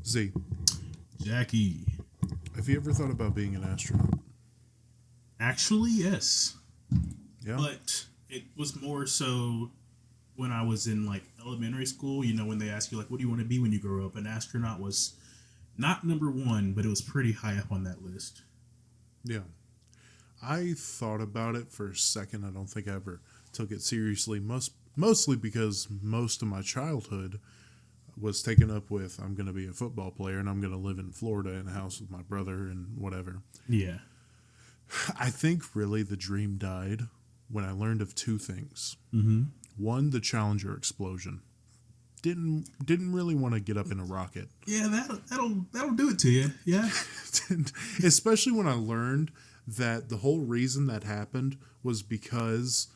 Z, Jackie. have you ever thought about being an astronaut? Actually, yes. Yeah. But it was more so when I was in like elementary school, when they ask you like what do you want to be when you grow up? An astronaut was not number one, but it was pretty high up on that list. Yeah. I thought about it for a second. I don't think I ever took it seriously. Mostly because most of my childhood was taken up with I'm going to be a football player and I'm going to live in Florida in a house with my brother and whatever. Yeah. I think really the dream died when I learned of two things. Mm-hmm. One, the Challenger explosion. Didn't really want to get up in a rocket. Yeah, that'll do it to you. Yeah. Especially when I learned that the whole reason that happened was because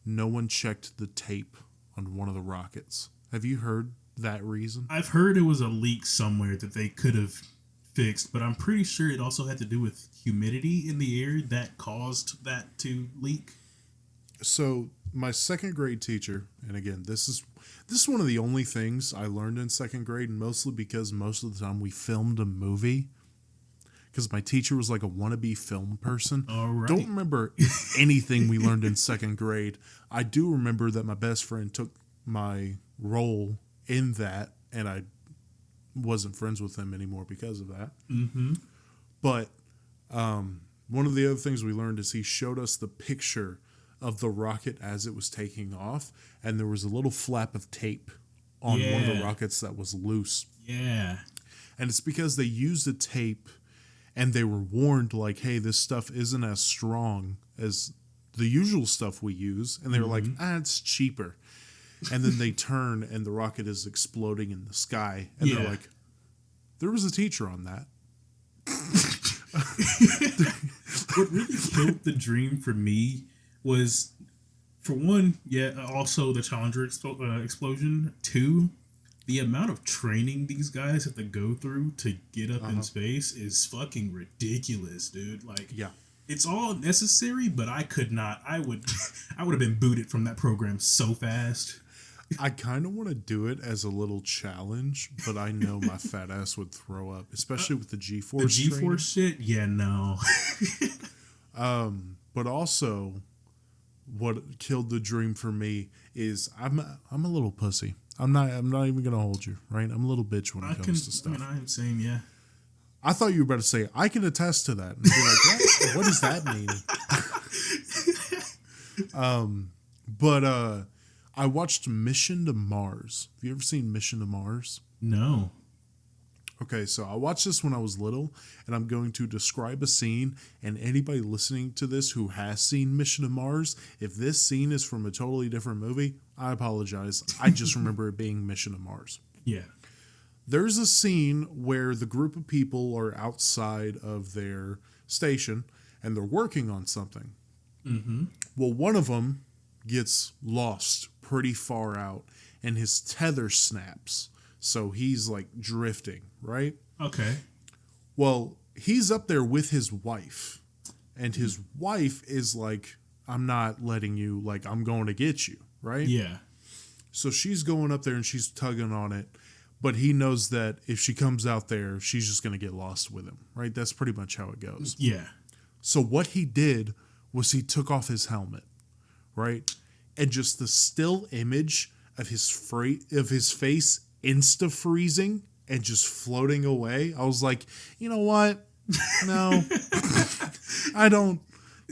no one checked the tape on one of the rockets. Have you heard that reason? I've heard it was a leak somewhere that they could have fixed, but I'm pretty sure it also had to do with humidity in the air that caused that to leak. So my second grade teacher, and again, this is one of the only things I learned in second grade, mostly because most of the time we filmed a movie. Because my teacher was like a wannabe film person. All right. Don't remember anything we learned in second grade. I do remember that my best friend took my role in that, and I wasn't friends with him anymore because of that. Mm-hmm. But one of the other things we learned is he showed us the picture of the rocket as it was taking off, and there was a little flap of tape on one of the rockets that was loose. Yeah. And it's because they used the tape and they were warned, like, hey, this stuff isn't as strong as the usual stuff we use. And they were like, it's cheaper. And then they turn and the rocket is exploding in the sky. And they're like, there was a teacher on that. What really killed the dream for me was, for one, also the Challenger explosion. Two, the amount of training these guys have to go through to get up in space is fucking ridiculous, dude. Like, it's all necessary, but I could not. I would have been booted from that program so fast. I kind of want to do it as a little challenge, but I know my fat ass would throw up, especially with the G-force. The G-force shit? Yeah, no. But also, what killed the dream for me is I'm a little pussy. I'm not even gonna hold you, right? I'm a little bitch when it comes to stuff. I am saying, yeah. I thought you were about to say I can attest to that, and be like, what does that mean? But I watched Mission to Mars. Have you ever seen Mission to Mars? No. Okay, so I watched this when I was little, and I'm going to describe a scene, and anybody listening to this who has seen Mission to Mars, if this scene is from a totally different movie, I apologize. I just remember it being Mission to Mars. Yeah. There's a scene where the group of people are outside of their station, and they're working on something. Mm-hmm. Well, one of them gets lost pretty far out, and his tether snaps. So he's like drifting, right? Okay. Well, he's up there with his wife, and his wife is like, I'm not letting you, like, I'm going to get you, right? Yeah. So she's going up there and she's tugging on it, but he knows that if she comes out there, she's just going to get lost with him, right? That's pretty much how it goes. Yeah. So what he did was he took off his helmet, right? And just the still image of his face insta-freezing and just floating away. I was like, you know what? No. I don't.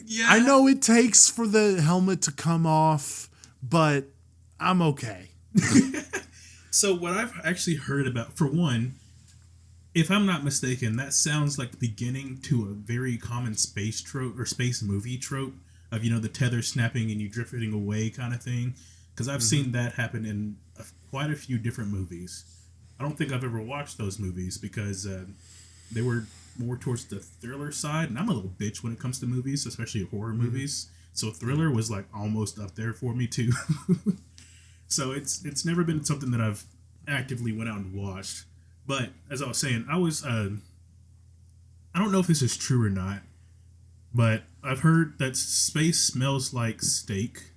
Yeah. I know it takes for the helmet to come off, but I'm okay. So what I've actually heard about, for one, if I'm not mistaken, that sounds like the beginning to a very common space trope or space movie trope of, the tether snapping and you drifting away kind of thing. Because I've seen that happen in quite a few different movies. I don't think I've ever watched those movies because they were more towards the thriller side, and I'm a little bitch when it comes to movies, especially horror movies. So thriller was like almost up there for me too. So it's never been something that I've actively went out and watched. But as I was saying, I don't know if this is true or not, but I've heard that space smells like steak.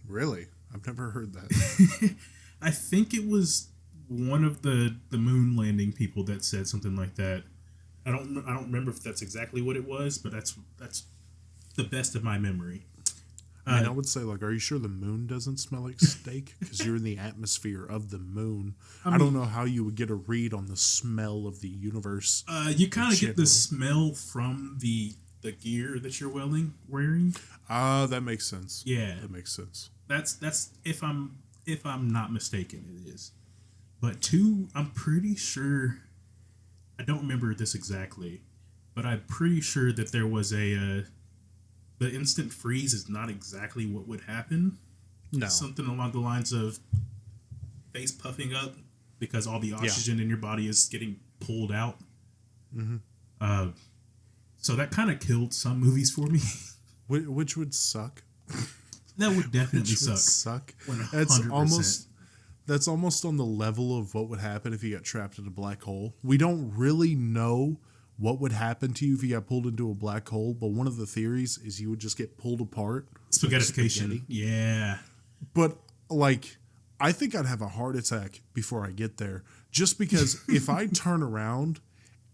Really? I've never heard that. I think it was one of the moon landing people that said something like that. I don't remember if that's exactly what it was, but that's the best of my memory. I mean, I would say, like, are you sure the moon doesn't smell like steak? Because you're in the atmosphere of the moon. I don't know how you would get a read on the smell of the universe. You kind of get the smell from the gear that you're wearing. That makes sense. Yeah, that makes sense. That's if I'm not mistaken, it is. But two, I'm pretty sure. I don't remember this exactly, but I'm pretty sure that there was the instant freeze is not exactly what would happen. No. It's something along the lines of face puffing up because all the oxygen in your body is getting pulled out. Mm-hmm. So that kind of killed some movies for me. Which would suck. That would definitely Which would suck. 100%. That's almost on the level of what would happen if you got trapped in a black hole. We don't really know what would happen to you if you got pulled into a black hole, but one of the theories is you would just get pulled apart. Spaghettification. Yeah. But, like, I think I'd have a heart attack before I get there. Just because if I turn around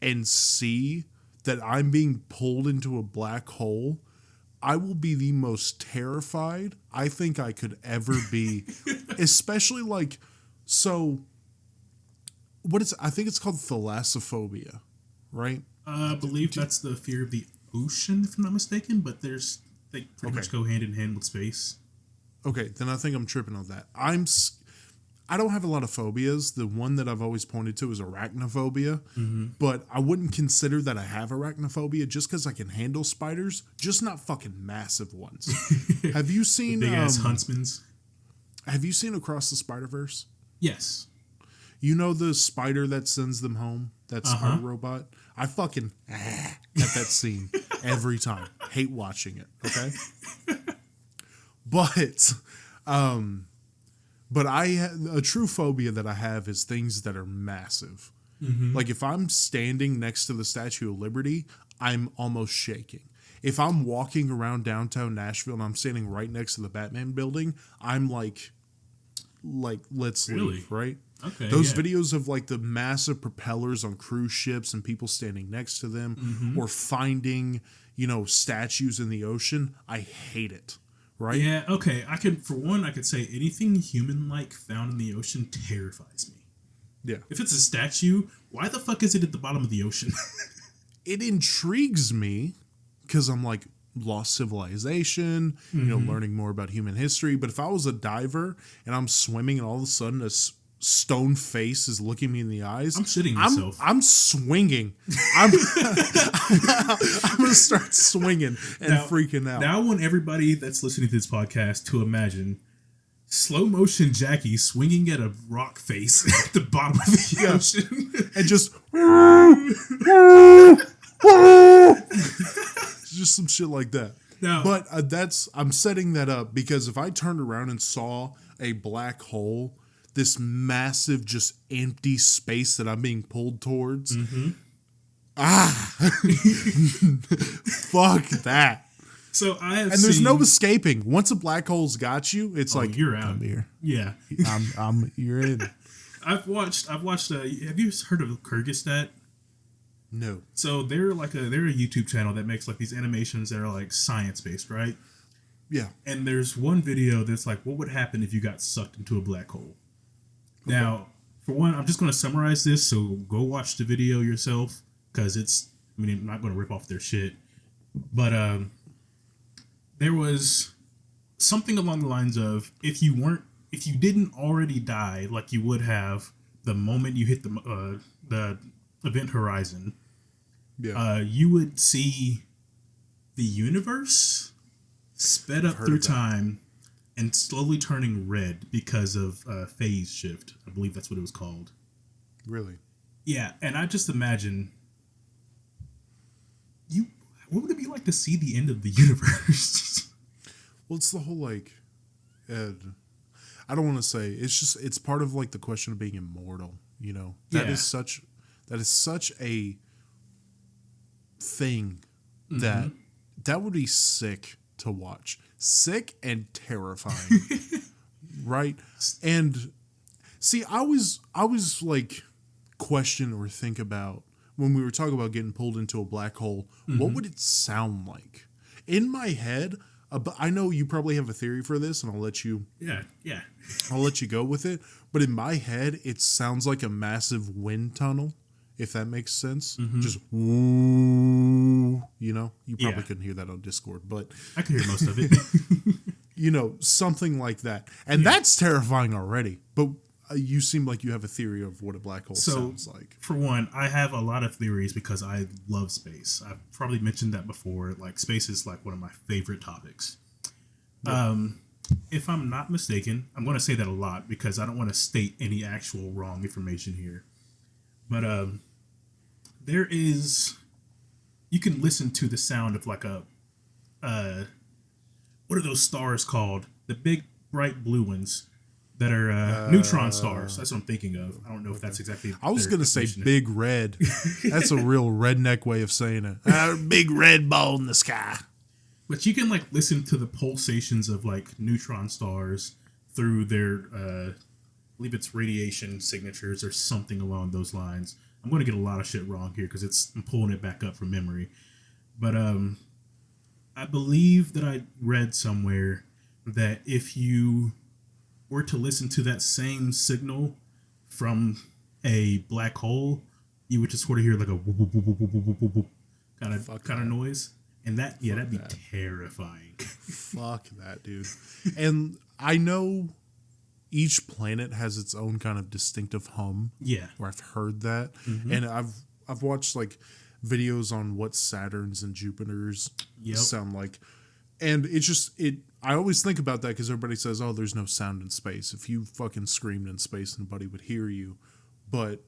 and see that I'm being pulled into a black hole, I will be the most terrified I think I could ever be. Especially, like, so, I think it's called thalassophobia, right? I believe that's the fear of the ocean, if I'm not mistaken, but they pretty much go hand in hand with space. Okay, then I think I'm tripping on that. I don't have a lot of phobias. The one that I've always pointed to is arachnophobia, but I wouldn't consider that I have arachnophobia just because I can handle spiders, just not fucking massive ones. Have you seen big ass huntsmans? Have you seen Across the Spider-Verse? Yes. You know the spider that sends them home? That spider robot? I fucking at that scene every time. Hate watching it, okay? But a true phobia that I have is things that are massive. Like if I'm standing next to the Statue of Liberty, I'm almost shaking. If I'm walking around downtown Nashville and I'm standing right next to the Batman building, I'm like let's leave, right? Okay. Those videos of like the massive propellers on cruise ships and people standing next to them or finding, statues in the ocean, I hate it. Right? Yeah, okay. I could say anything human-like found in the ocean terrifies me. Yeah. If it's a statue, why the fuck is it at the bottom of the ocean? It intrigues me because I'm like lost civilization, learning more about human history. But if I was a diver and I'm swimming and all of a sudden a stone face is looking me in the eyes, I'm shitting myself. I'm swinging. I'm gonna start swinging and freaking out. Now I want everybody that's listening to this podcast to imagine slow motion Jackie swinging at a rock face at the bottom of the ocean and just some shit like that. No. But I'm setting that up because if I turned around and saw a black hole, this massive, just empty space that I'm being pulled towards. Fuck that. So there's no escaping. Once a black hole's got you, it's like you're out. Come here. Yeah, you're in. I've watched. Have you heard of Kyrgyzstan? No. So they're a YouTube channel that makes like these animations that are like science based, right? Yeah. And there's one video that's like, what would happen if you got sucked into a black hole? Okay. Now, for one, I'm just going to summarize this, so go watch the video yourself because I'm not going to rip off their shit, but there was something along the lines of if you didn't already die like you would have the moment you hit the event horizon, you would see the universe sped up through time and slowly turning red because of phase shift. I believe that's what it was called. Really? Yeah, and I just imagine what would it be like to see the end of the universe? Well, it's the whole like, I don't want to say it's part of like the question of being immortal. That is such a thing that would be sick to watch. Sick and terrifying. Right? And See, I was like question or think about when we were talking about getting pulled into a black hole, what would it sound like? In my head, but I know you probably have a theory for this, and I'll let you go with it. But in my head, it sounds like a massive wind tunnel, if that makes sense. Just woo, you probably couldn't hear that on Discord, but I can hear most of it. Something like that. And that's terrifying already. But you seem like you have a theory of what a black hole sounds like. For one, I have a lot of theories because I love space. I've probably mentioned that before. Like, space is like one of my favorite topics. Yep. If I'm not mistaken, I'm going to say that a lot because I don't want to state any actual wrong information here. But you can listen to the sound of like what are those stars called? The big bright blue ones that are neutron stars. That's what I'm thinking of. I don't know if that's exactly. I was going to say big red. That's a real redneck way of saying it. Big red ball in the sky. But you can like listen to the pulsations of like neutron stars through their, I believe it's radiation signatures or something along those lines. I'm going to get a lot of shit wrong here because I'm pulling it back up from memory. But I believe that I read somewhere that if you were to listen to that same signal from a black hole, you would just sort of hear like a whoop, whoop, whoop, whoop, whoop, whoop, whoop, kind of noise. And that'd be terrifying. Fuck that, dude. And I know each planet has its own kind of distinctive hum. Yeah. Or I've heard that. And I've watched like videos on what Saturn's and Jupiter's sound like. And I always think about that because everybody says, oh, there's no sound in space. If you fucking screamed in space, nobody would hear you. But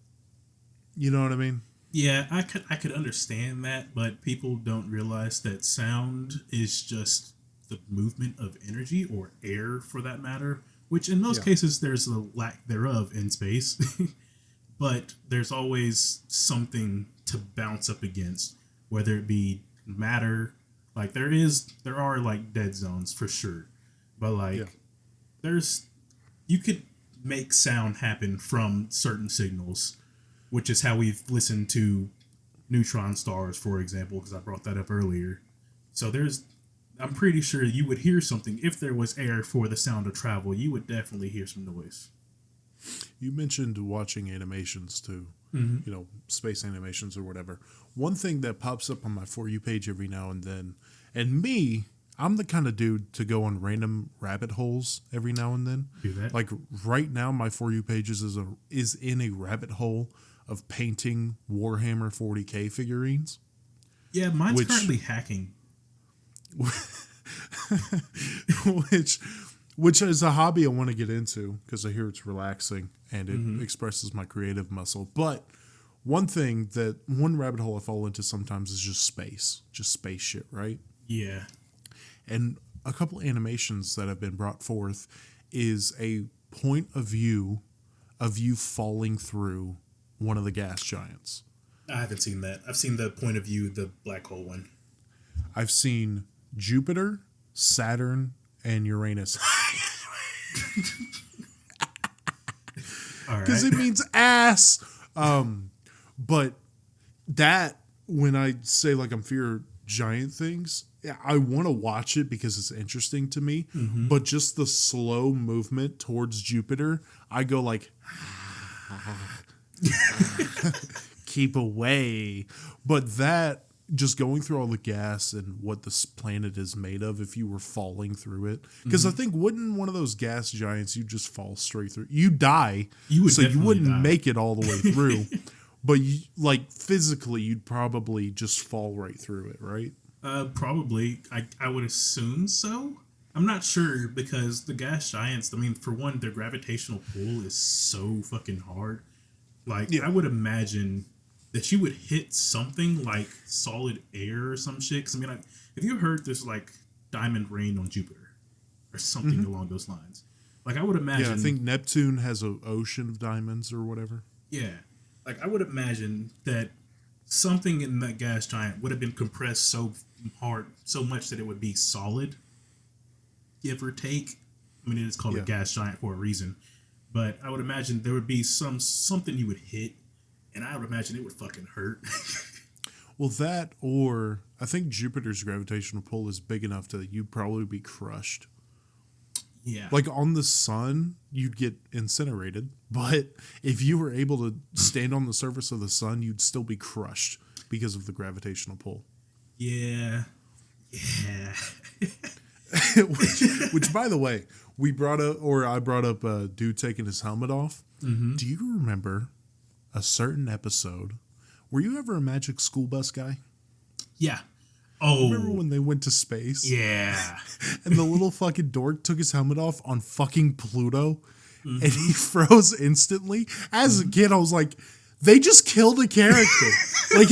you know what I mean? Yeah, I could understand that, but people don't realize that sound is just the movement of energy or air for that matter, which in most cases there's a lack thereof in space. But there's always something to bounce up against, whether it be matter. Like there are like dead zones for sure, but like you could make sound happen from certain signals, which is how we've listened to neutron stars, for example, because I brought that up earlier. So I'm pretty sure you would hear something if there was air for the sound to travel. You would definitely hear some noise. You mentioned watching animations too, space animations or whatever. One thing that pops up on my For You page every now and then, and I'm the kind of dude to go on random rabbit holes every now and then. Do that. Like right now, my For You pages is in a rabbit hole of painting Warhammer 40K figurines. Yeah, mine's currently hacking. Which is a hobby I want to get into because I hear it's relaxing and it expresses my creative muscle. But one rabbit hole I fall into sometimes is just space shit, right? Yeah. And a couple animations that have been brought forth is a point of view falling through one of the gas giants. I haven't seen that. I've seen the point of view, the black hole one. I've seen Jupiter, Saturn, and Uranus. Because it means ass. But that, when I say like I'm fear giant things, I want to watch it because it's interesting to me. But just the slow movement towards Jupiter, I go like, keep away. But that, just going through all the gas and what this planet is made of, if you were falling through it, because I think wouldn't one of those gas giants, you just fall straight through, you die, you wouldn't make it all the way through. But like physically you'd probably just fall right through it, right? Probably. I would assume so. I'm not sure because the gas giants, I mean, for one, their gravitational pull is so fucking hard. Like I would imagine that you would hit something like solid air or some shit. Because I mean, if you heard there's like diamond rain on Jupiter or something along those lines, like I would imagine. Yeah, I think Neptune has an ocean of diamonds or whatever. Yeah, like I would imagine that something in that gas giant would have been compressed so hard, so much that it would be solid, give or take. I mean, it's called a gas giant for a reason. But I would imagine there would be something you would hit, and I would imagine it would fucking hurt. Well, that or I think Jupiter's gravitational pull is big enough that you'd probably be crushed. Yeah. Like on the sun, you'd get incinerated, but if you were able to stand on the surface of the sun, you'd still be crushed because of the gravitational pull. Yeah. Yeah. which, by the way, I brought up a dude taking his helmet off. Mm-hmm. Do you remember a certain episode? Were you ever a Magic School Bus guy? Yeah. Oh. Remember when they went to space? Yeah. And the little fucking dork took his helmet off on fucking Pluto, and he froze instantly. As a kid, I was like, they just killed a character. Like,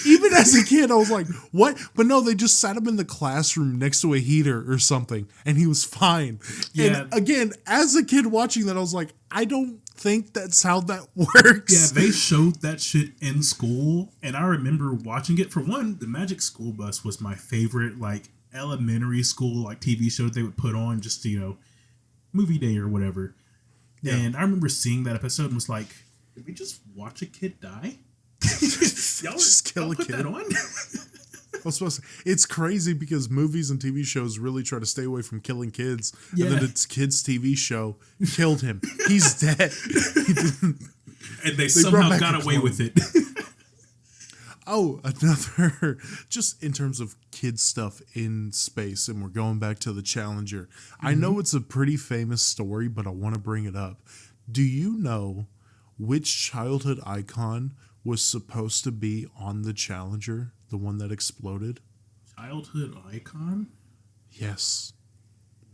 even as a kid, I was like, what? But no, they just sat him in the classroom next to a heater or something, and he was fine. Yeah. And again, as a kid watching that, I was like, I don't think that's how that works. Yeah, they showed that shit in school, and I remember watching it. For one, the Magic School Bus was my favorite, like, elementary school, like, TV show they would put on just, movie day or whatever. Yeah. And I remember seeing that episode and was like, did we just watch a kid die? Y'all just kill a put kid. That on? I was supposed to, it's crazy because movies and TV shows really try to stay away from killing kids. Yeah. And then it's kids' TV show killed him. He's dead. And they somehow got away with it. Oh, another, just in terms of kids stuff in space, and we're going back to the Challenger. Mm-hmm. I know it's a pretty famous story, but I want to bring it up. Do you know which childhood icon was supposed to be on the Challenger, the one that exploded? Childhood icon? Yes.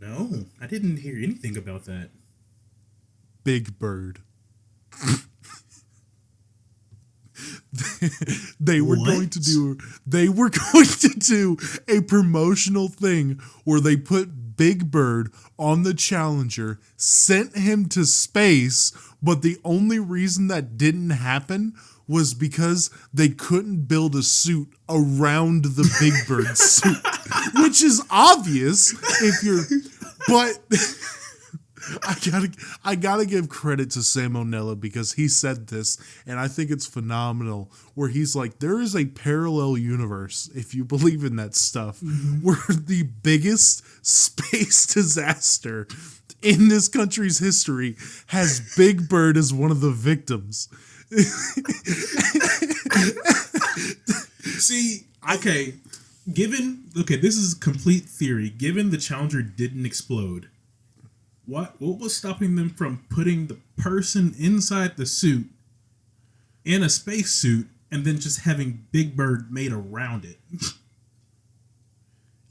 No, I didn't hear anything about that. Big Bird. They were going to do a promotional thing where they put Big Bird on the Challenger, sent him to space, but the only reason that didn't happen was because they couldn't build a suit around the Big Bird suit, which is obvious if you're, but I gotta give credit to Sam O'Nella because he said this, and I think it's phenomenal, where he's like, there is a parallel universe, if you believe in that stuff, where the biggest space disaster in this country's history has Big Bird as one of the victims. See, okay, this is complete theory. Given the Challenger didn't explode, what was stopping them from putting the person inside the suit in a spacesuit and then just having Big Bird made around it?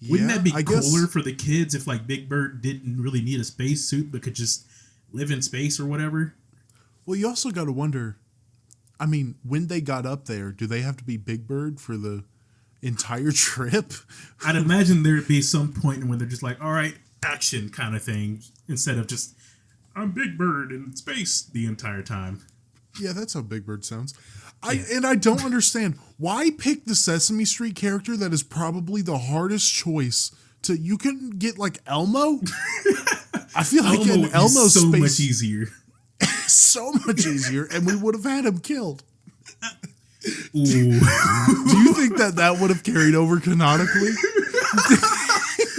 Wouldn't that be cooler for the kids if, like, Big Bird didn't really need a spacesuit but could just live in space or whatever? Well, you also got to wonder, I mean, when they got up there, do they have to be Big Bird for the entire trip? I'd imagine there'd be some point when they're just like, all right, action kind of thing, instead of just, I'm Big Bird in space the entire time. Yeah, that's how Big Bird sounds. And I don't understand, why pick the Sesame Street character that is probably the hardest choice to, you couldn't get like Elmo? I feel like an Elmo so space much easier. So much easier, and we would have had him killed. Ooh. Do you think that would have carried over canonically?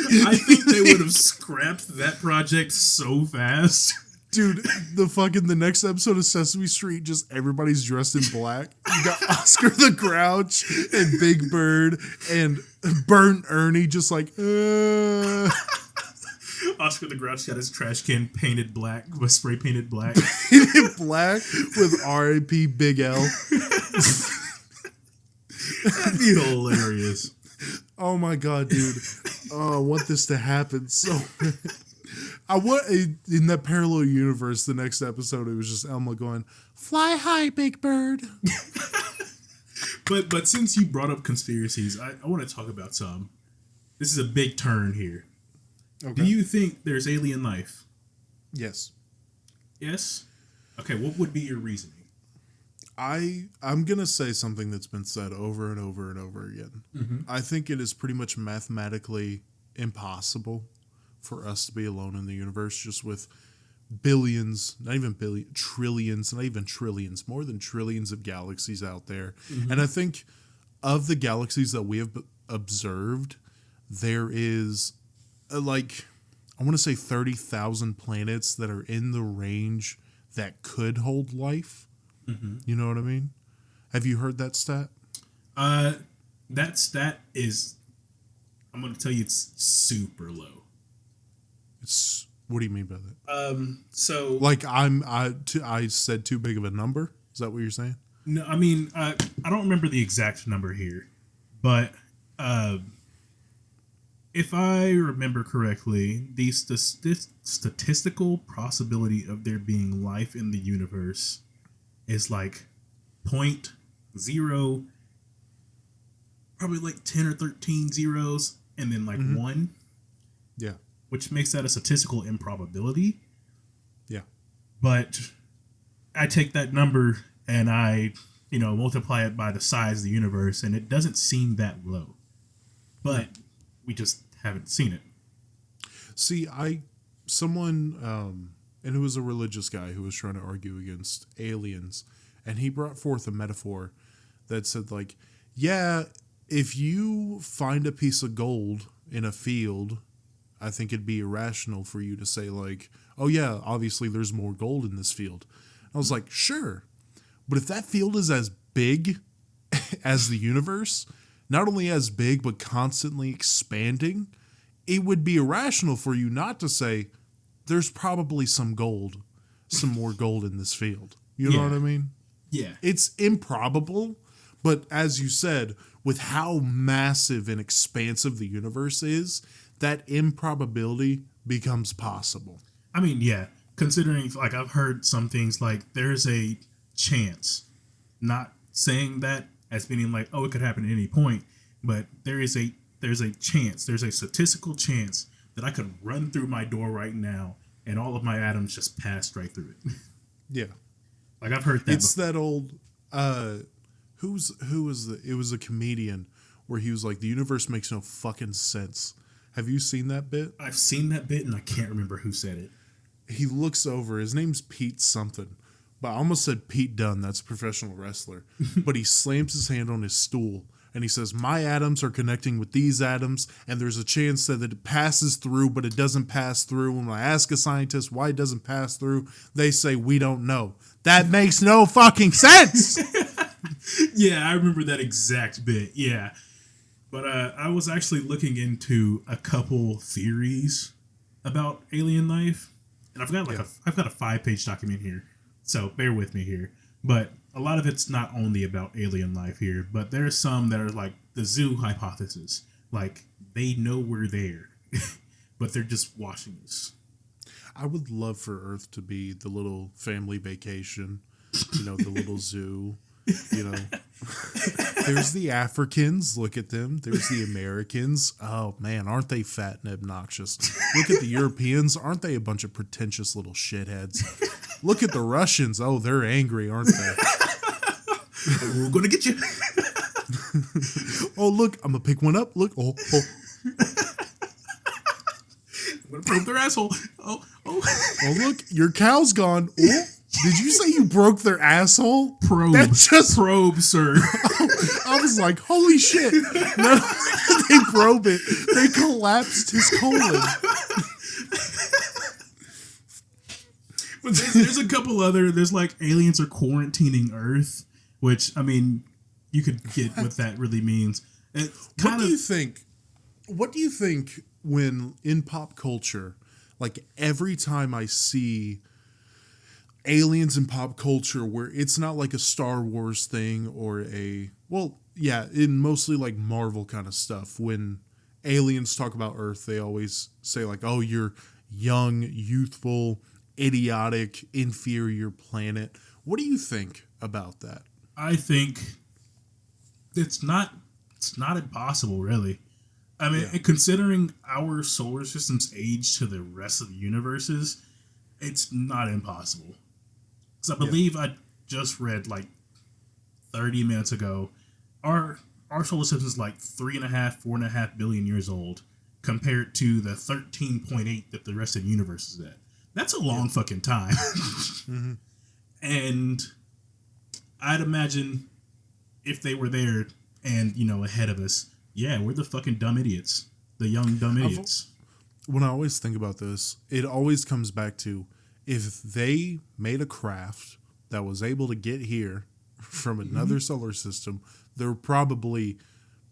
I think they would have scrapped that project so fast. Dude, the next episode of Sesame Street, just everybody's dressed in black. You got Oscar the Grouch and Big Bird and Burnt Ernie just like, Oscar the Grouch got his trash can painted black, with spray painted black. Painted black with R.I.P. Big L. That'd be hilarious. Oh my god, dude. Oh, I want this to happen so bad. I want in that parallel universe, the next episode, it was just Elmo going, "Fly high, Big Bird." But since you brought up conspiracies, I want to talk about some. This is a big turn here. Okay. Do you think there's alien life? Yes. Yes? Okay, what would be your reasoning? I'm going to say something that's been said over and over and over again. Mm-hmm. I think it is pretty much mathematically impossible for us to be alone in the universe, just with billions, not even billion, trillions, not even trillions, more than trillions of galaxies out there. Mm-hmm. And I think of the galaxies that we have observed, there is like, I want to say 30,000 planets that are in the range that could hold life. Mm-hmm. You know what I mean? Have you heard that stat? That stat is, I'm going to tell you, it's super low. It's, what do you mean by that? So like I said too big of a number? Is that what you're saying? no, I mean, I don't remember the exact number here, but if I remember correctly, the statistical possibility of there being life in the universe is like 0.0, probably like 10 or 13 zeros, and then like 1. Yeah. Which makes that a statistical improbability. Yeah. But I take that number and I, multiply it by the size of the universe, and it doesn't seem that low. But we just haven't seen it. See, someone, and it was a religious guy who was trying to argue against aliens, and he brought forth a metaphor that said, like, yeah, if you find a piece of gold in a field, I think it'd be irrational for you to say, like, oh yeah, obviously there's more gold in this field. I was like, sure. But if that field is as big as the universe, not only as big, but constantly expanding, it would be irrational for you not to say, there's probably some more gold in this field. You know what I mean? Yeah. It's improbable, but as you said, with how massive and expansive the universe is, that improbability becomes possible. I mean, yeah. Considering, like, I've heard some things like there's a chance, not saying that as meaning like, oh, it could happen at any point, but there's a chance, there's a statistical chance that I could run through my door right now and all of my atoms just passed right through it. Yeah. Like, I've heard that. It's before. That old, it was a comedian where he was like, the universe makes no fucking sense. Have you seen that bit? I've seen that bit and I can't remember who said it. He looks over, his name's Pete something, but I almost said Pete Dunne, that's a professional wrestler, but he slams his hand on his stool and he says, my atoms are connecting with these atoms, and there's a chance that it passes through, but it doesn't pass through. When I ask a scientist why it doesn't pass through, they say, we don't know. That makes no fucking sense! Yeah, I remember that exact bit, yeah. But I was actually looking into a couple theories about alien life, and I've got a 5-page document here, so bear with me here. But a lot of it's not only about alien life here, but there's some that are like the zoo hypothesis. Like, they know we're there, but they're just watching us. I would love for Earth to be the little family vacation, the little zoo, There's the Africans, look at them. There's the Americans. Oh, man, aren't they fat and obnoxious? Look at the Europeans. Aren't they a bunch of pretentious little shitheads? Look at the Russians. Oh, they're angry, aren't they? We're going to get you. Oh, look, I'm going to pick one up. Look. Oh. I'm going to probe their asshole. Oh, look, your cow's gone. Oh. Did you say you broke their asshole? Probe. That's just probe, sir. I was like, holy shit. Not only did they probe it, they collapsed his colon. But there's a couple other, there's like aliens are quarantining Earth, which, I mean, you could get what that really means. What do you think when in pop culture, like every time I see aliens in pop culture where it's not like a Star Wars thing or in mostly like Marvel kind of stuff, when aliens talk about Earth, they always say like, oh, you're young, youthful, idiotic, inferior planet. What do you think about that? I think it's not impossible, really. I mean, considering our solar system's age to the rest of the universes, it's not impossible. Because I believe I just read like 30 minutes ago, our solar system is like 4.5 billion years old compared to the 13.8 that the rest of the universe is at. That's a long fucking time. Mm-hmm. And I'd imagine if they were there and, ahead of us, yeah, we're the fucking dumb idiots. The young dumb idiots. When I always think about this, it always comes back to if they made a craft that was able to get here from another solar system, they're probably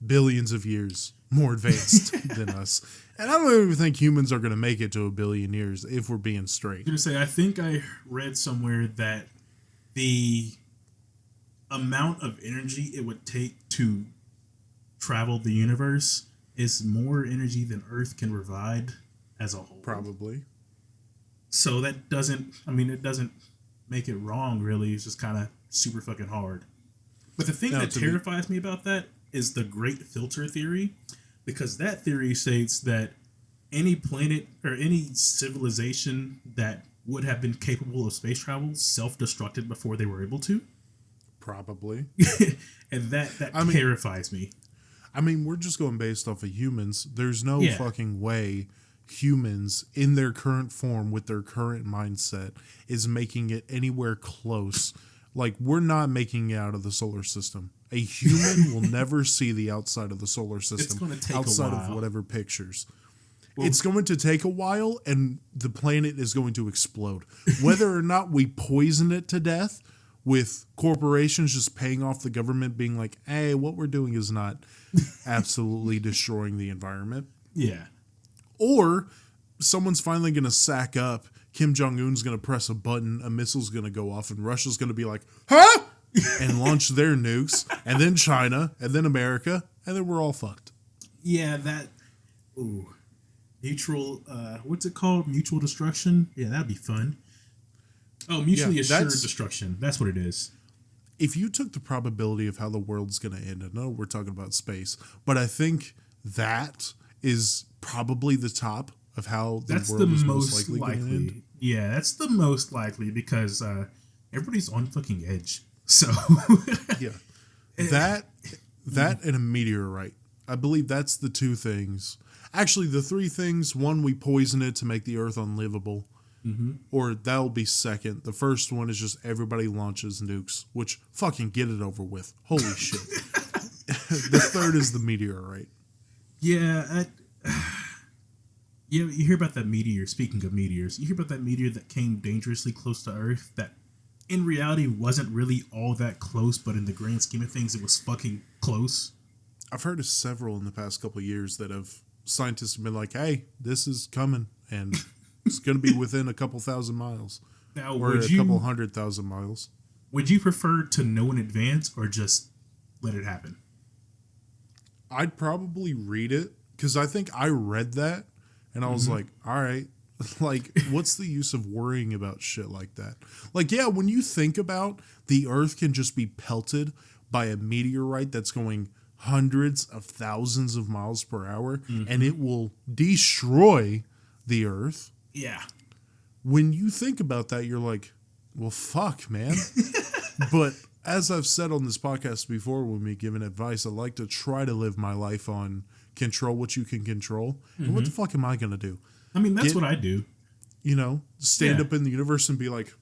billions of years more advanced than us. And I don't even think humans are going to make it to 1 billion years if we're being straight. I was going to say, I think I read somewhere that the amount of energy it would take to travel the universe is more energy than Earth can provide as a whole. Probably. So that doesn't make it wrong, really. It's just kind of super fucking hard. But the thing that terrifies me about that is the Great Filter Theory, because that theory states that any planet or any civilization that would have been capable of space travel self-destructed before they were able to. Probably. And that terrifies me. I mean, we're just going based off of humans. There's no fucking way humans in their current form with their current mindset is making it anywhere close. Like, we're not making it out of the solar system. A human will never see the outside of the solar system outside of whatever pictures. Well, it's going to take a while, and the planet is going to explode. Whether or not we poison it to death with corporations just paying off the government being like, hey, what we're doing is not absolutely destroying the environment. Yeah. Or someone's finally going to sack up. Kim Jong-un's going to press a button, a missile's going to go off, and Russia's going to be like, huh? And launch their nukes, and then China, and then America, and then we're all fucked. Yeah, that... Ooh. Mutual... what's it called? Mutual destruction? Yeah, that'd be fun. Oh, mutually assured destruction. That's what it is. If you took the probability of how the world's going to end, I know we're talking about space, but I think that is probably the top of how the world is most likely going to end. Yeah, that's the most likely because everybody's on fucking edge. So yeah, that and a meteorite. I believe that's the two things. Actually, the three things. One, we poison it to make the Earth unlivable. Mm-hmm. Or that'll be second. The first one is just everybody launches nukes, which fucking get it over with. Holy shit. The third is the meteorite. Yeah, you hear about that meteor. Speaking of meteors, you hear about that meteor that came dangerously close to Earth that in reality wasn't really all that close, but in the grand scheme of things, it was fucking close. I've heard of several in the past couple of years that scientists have been like, hey, this is coming, and it's going to be within a couple thousand miles. Now, or a couple 100,000 miles. Would you prefer to know in advance or just let it happen? I'd probably read it, because I think I read that, and I was like, all right, like, what's the use of worrying about shit like that? Like, yeah, when you think about the Earth can just be pelted by a meteorite that's going hundreds of thousands of miles per hour, and it will destroy the Earth. Yeah. When you think about that, you're like, well, fuck, man. But as I've said on this podcast before, when we give advice, I like to try to live my life on control what you can control. And what the fuck am I going to do? I mean, that's what I do. Stand up in the universe and be like,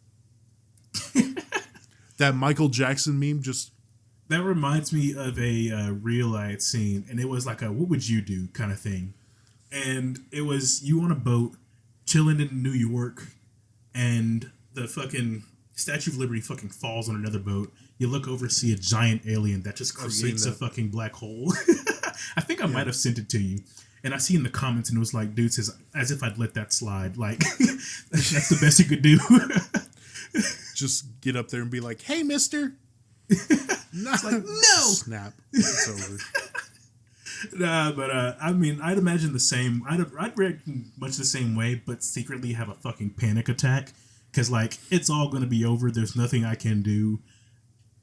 that Michael Jackson meme just... That reminds me of a reel I had seen, and it was like a what would you do kind of thing. And it was you on a boat, chilling in New York, and the fucking Statue of Liberty fucking falls on another boat. You look over, see a giant alien that just creates a fucking black hole. I think I might have sent it to you. And I see in the comments, and it was like, dude says, as if I'd let that slide. Like, that's the best he could do. Just get up there and be like, hey, mister. It's like, no. Snap. It's over. Nah, but I mean, I'd imagine the same. I'd react much the same way, but secretly have a fucking panic attack. Because, like, it's all going to be over. There's nothing I can do.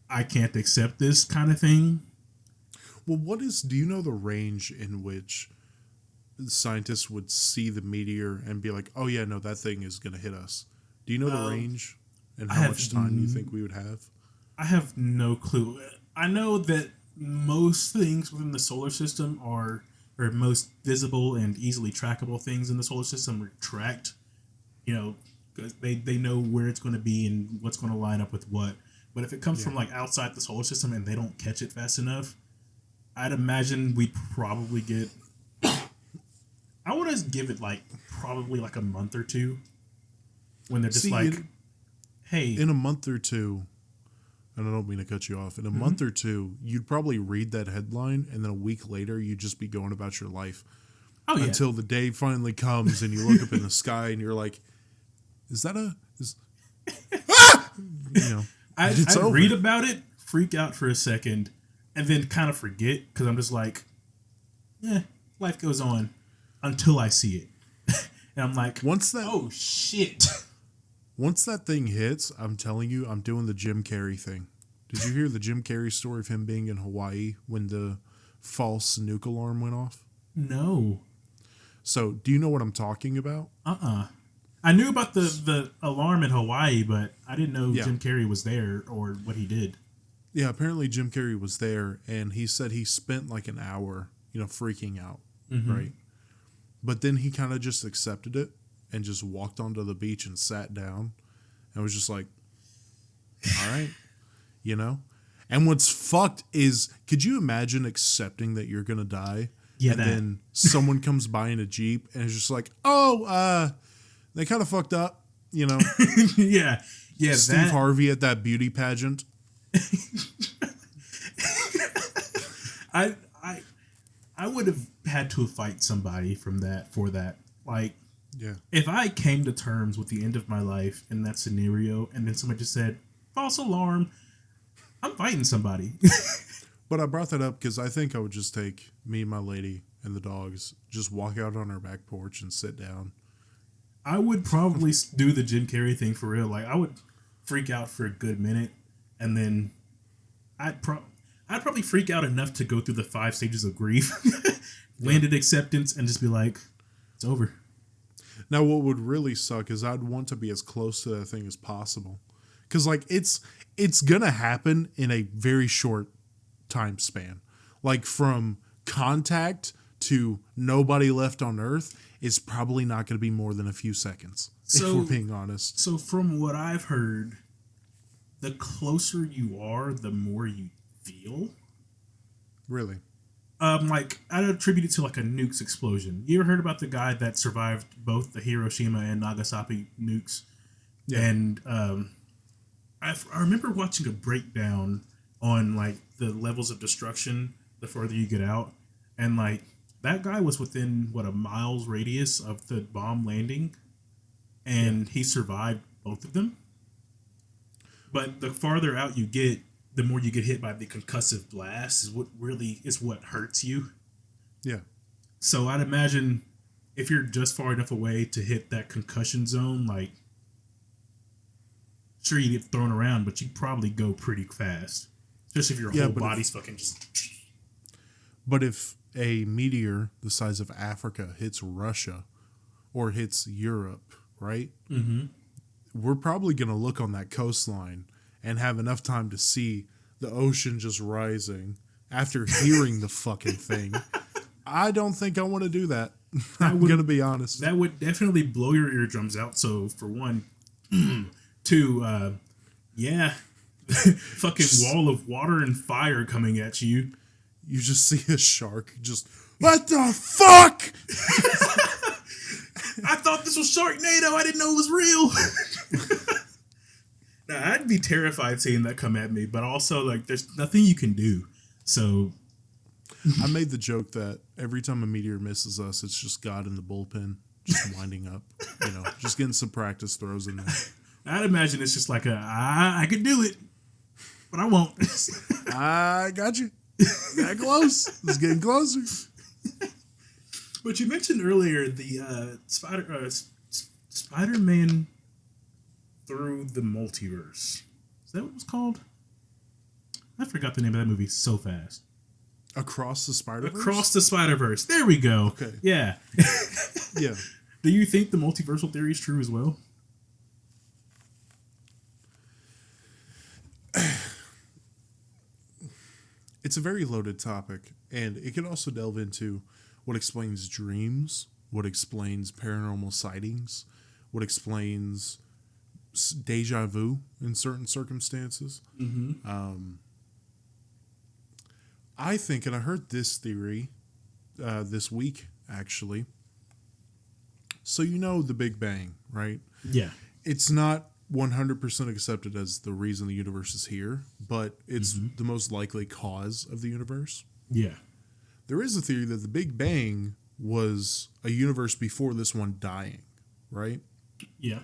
I can't accept this kind of thing. Well, do you know the range in which scientists would see the meteor and be like, oh yeah, no, that thing is going to hit us? Do you know the range and how much time you think we would have? I have no clue. I know that most things within the solar system or most visible and easily trackable things in the solar system are tracked, because they know where it's going to be and what's going to line up with what. But if it comes from like outside the solar system and they don't catch it fast enough, I'd imagine we'd probably get. I would just give it like probably like a month or two when they're just hey, in a month or two. And I don't mean to cut you off. In a month or two, you'd probably read that headline, and then a week later, you'd just be going about your life. Oh, yeah. Until the day finally comes, and you look up in the sky, and you're like, "Is that a?" Ah! You know, I'd read about it, freak out for a second, and then kind of forget because I'm just like, "Yeah, life goes on," until I see it, and I'm like, oh shit." Once that thing hits, I'm telling you, I'm doing the Jim Carrey thing. Did you hear the Jim Carrey story of him being in Hawaii when the false nuke alarm went off? No. So, do you know what I'm talking about? I knew about the alarm in Hawaii, but I didn't know Jim Carrey was there or what he did. Yeah, apparently Jim Carrey was there, and he said he spent like an hour, freaking out, right? But then he kind of just accepted it and just walked onto the beach and sat down and was just like, all right, And what's fucked is, could you imagine accepting that you're going to die? Yeah, and then someone comes by in a Jeep and is just like, they kind of fucked up, Yeah. Steve Harvey at that beauty pageant. I would have had to fight somebody for that. Like, yeah. If I came to terms with the end of my life in that scenario, and then somebody just said, false alarm, I'm fighting somebody. But I brought that up because I think I would just take me and my lady and the dogs, just walk out on our back porch and sit down. I would probably do the Jim Carrey thing for real. Like, I would freak out for a good minute, and then I'd probably freak out enough to go through the 5 stages of grief, landed acceptance, and just be like, it's over. Now, what would really suck is I'd want to be as close to that thing as possible. Because, like, it's going to happen in a very short time span. Like, from contact to nobody left on Earth is probably not going to be more than a few seconds, if we're being honest. So, from what I've heard, the closer you are, the more you feel. Really? Like, I'd attribute it to like a nuke's explosion. You ever heard about the guy that survived both the Hiroshima and Nagasaki nukes? Yeah. And I remember watching a breakdown on like the levels of destruction the further you get out, and like that guy was within a mile's radius of the bomb landing, and he survived both of them. But the farther out you get, the more you get hit by the concussive blast is what hurts you. Yeah. So I'd imagine if you're just far enough away to hit that concussion zone, like, sure, you get thrown around, but you probably go pretty fast. Especially if your whole body's fucking just... But if a meteor the size of Africa hits Russia or hits Europe, right? Mm-hmm. We're probably going to look on that coastline and have enough time to see the ocean just rising after hearing the fucking thing. I don't think I want to do that. I'm going to be honest. That would definitely blow your eardrums out. So, for one, two, fucking wall of water and fire coming at you. You just see a shark just, what the fuck? I thought this was Sharknado. I didn't know it was real. Now, I'd be terrified seeing that come at me, but also, like, there's nothing you can do. So, I made the joke that every time a meteor misses us, it's just God in the bullpen, just winding up, just getting some practice throws in there. I'd imagine it's just like I could do it, but I won't. I got you. Got close. It's getting closer. But you mentioned earlier the Spider-Man Through the Multiverse. Is that what it was called? I forgot the name of that movie so fast. Across the Spider-Verse? Across the Spider-Verse. There we go. Okay. Yeah. Yeah. Do you think the multiversal theory is true as well? It's a very loaded topic, and it can also delve into what explains dreams, what explains paranormal sightings, what explains deja vu in certain circumstances. I think, and I heard this theory this week, actually. So you know the Big Bang, right? Yeah. It's not 100% accepted as the reason the universe is here, but it's the most likely cause of the universe. Yeah. There is a theory that the Big Bang was a universe before this one dying, right? Yeah.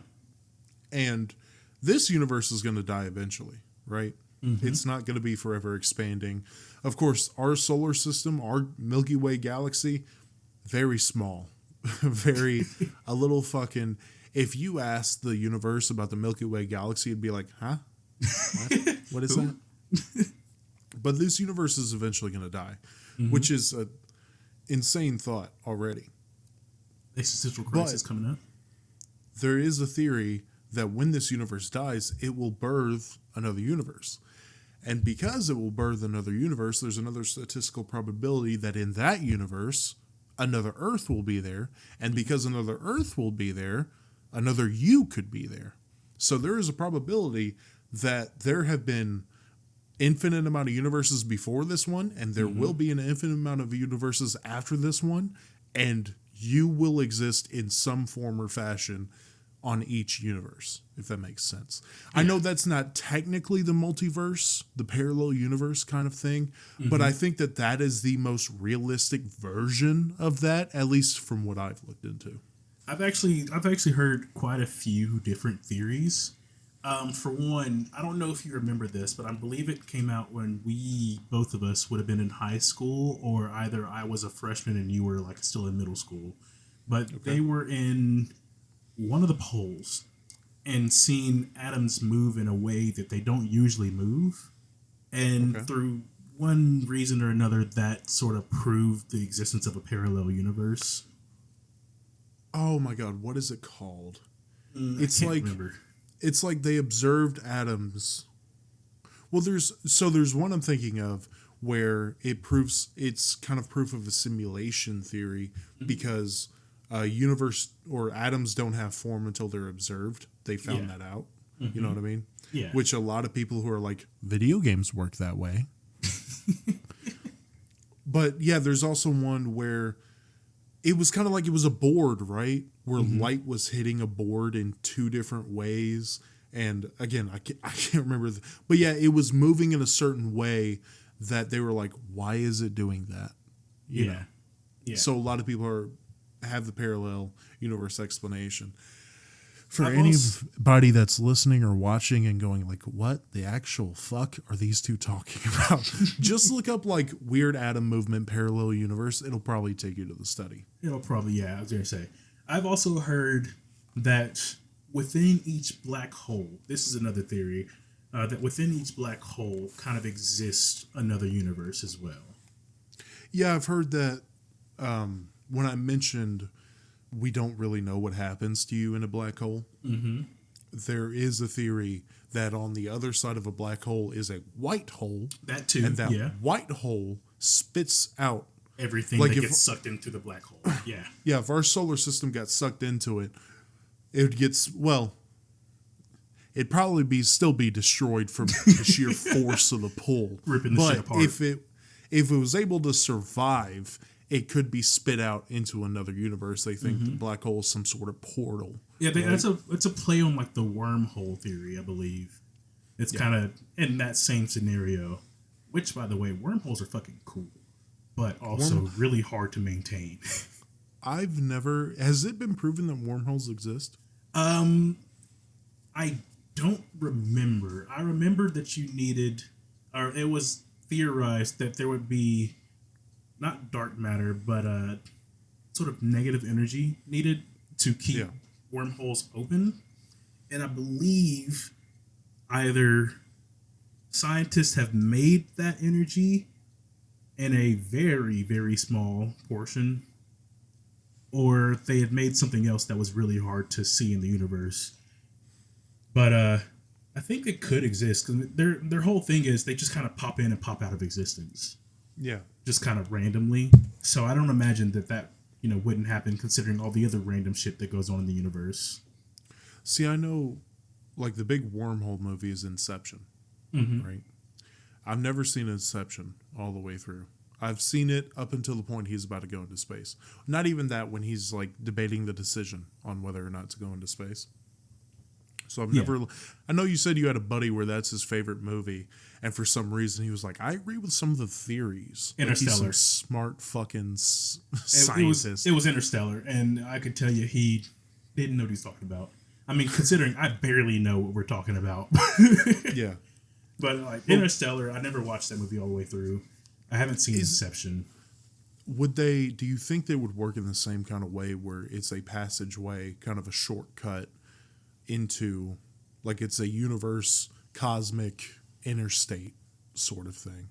And this universe is going to die eventually, right? It's not going to be forever expanding. Of course, our solar system, our Milky Way galaxy, very small. A little fucking... If you asked the universe about the Milky Way galaxy, it'd be like, huh? What is that? But this universe is eventually going to die, which is an insane thought already. Existential crisis coming up. There is a theory that when this universe dies, it will birth another universe. And because it will birth another universe, there's another statistical probability that in that universe, another Earth will be there. And because another Earth will be there, another you could be there. So there is a probability that there have been infinite amount of universes before this one, and there will be an infinite amount of universes after this one, and you will exist in some form or fashion on each universe, if that makes sense. Yeah. I know that's not technically the multiverse, the parallel universe kind of thing, but I think that that is the most realistic version of that, at least from what I've looked into. I've actually heard quite a few different theories. For one, I don't know if you remember this, but I believe it came out when both of us would have been in high school, or either I was a freshman and you were like still in middle school. But they were in one of the poles and seen atoms move in a way that they don't usually move. And through one reason or another, that sort of proved the existence of a parallel universe. Oh my God, what is it called? I can't remember. It's like they observed atoms. Well, there's one I'm thinking of where it's kind of proof of a simulation theory because universe or atoms don't have form until they're observed. They found that out. You know what I mean? Yeah. Which a lot of people who are like, video games work that way. But yeah, there's also one where it was kind of like it was a board, right? Where light was hitting a board in two different ways. And again, I can't remember. But yeah, it was moving in a certain way that they were like, why is it doing that? You know? Yeah. So a lot of people have the parallel universe explanation. For anybody that's listening or watching and going like, what the actual fuck are these two talking about? Just look up like weird atom movement parallel universe. It'll probably take you to the study. It'll probably, I was going to say. I've also heard that within each black hole, this is another theory, that within each black hole kind of exists another universe as well. Yeah, I've heard that when I mentioned we don't really know what happens to you in a black hole. There is a theory that on the other side of a black hole is a white hole. That too, and that white hole spits out everything that gets sucked into the black hole. Yeah. Yeah, if our solar system got sucked into it, it'd probably still be destroyed from the sheer force of the pull. Ripping the shit apart. If it was able to survive, it could be spit out into another universe. They think the black hole is some sort of portal. Yeah, right? It's a play on like the wormhole theory, I believe. It's kind of in that same scenario, which, by the way, wormholes are fucking cool, but also really hard to maintain. Has it been proven that wormholes exist? I don't remember. I remember that you needed, or it was theorized that there would be not dark matter, but sort of negative energy needed to keep wormholes open. And I believe either scientists have made that energy in a very, very small portion, or they had made something else that was really hard to see in the universe. But I think it could exist because their whole thing is they just kind of pop in and pop out of existence. Yeah. Just kind of randomly. So I don't imagine that wouldn't happen considering all the other random shit that goes on in the universe. See, I know like the big wormhole movie is Inception, right? I've never seen Inception all the way through. I've seen it up until the point he's about to go into space. Not even that, when he's like debating the decision on whether or not to go into space. So I've never. I know you said you had a buddy where that's his favorite movie, and for some reason he was like, "I agree with some of the theories." Interstellar. Like he's some smart fucking scientist. It was Interstellar, and I could tell you he didn't know what he was talking about. I mean, considering I barely know what we're talking about. Yeah. But like Interstellar, I never watched that movie all the way through. I haven't seen Inception. Would they? Do you think they would work in the same kind of way where it's a passageway, kind of a shortcut into, like it's a universe, cosmic, interstate sort of thing?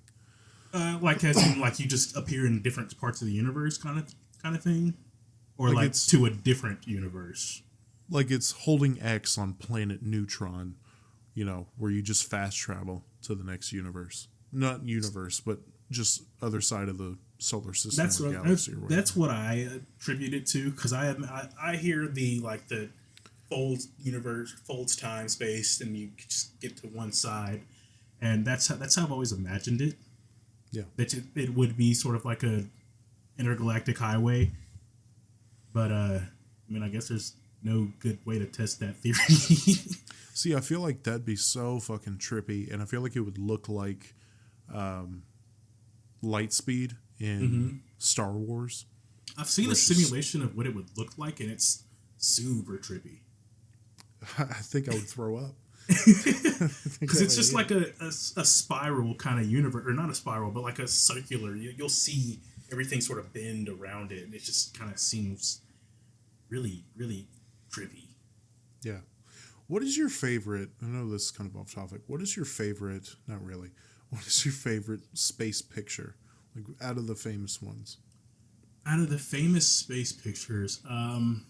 Like as in, like you just appear in different parts of the universe, kind of thing, or like to a different universe. Like it's holding X on planet Neutron, you know, where you just fast travel to the next universe. Not universe, but just other side of the solar system or galaxy. That's what I attribute it to, because I hear the like the folds universe, folds time, space, and you just get to one side, and that's how I've always imagined it. Yeah, that it would be sort of like a intergalactic highway, but I mean, I guess there's no good way to test that theory. See, I feel like that'd be so fucking trippy, and I feel like it would look like Lightspeed in Star Wars. I've seen a simulation of what it would look like, and it's super trippy. I think I would throw up. Because it's just like a spiral kind of universe, or not a spiral, but like a circular. You'll see everything sort of bend around it, and it just kind of seems really, really trippy. Yeah. What is your favorite? I know this is kind of off topic. What is your favorite? Not really. What is your favorite space picture, like out of the famous ones? Out of the famous space pictures, do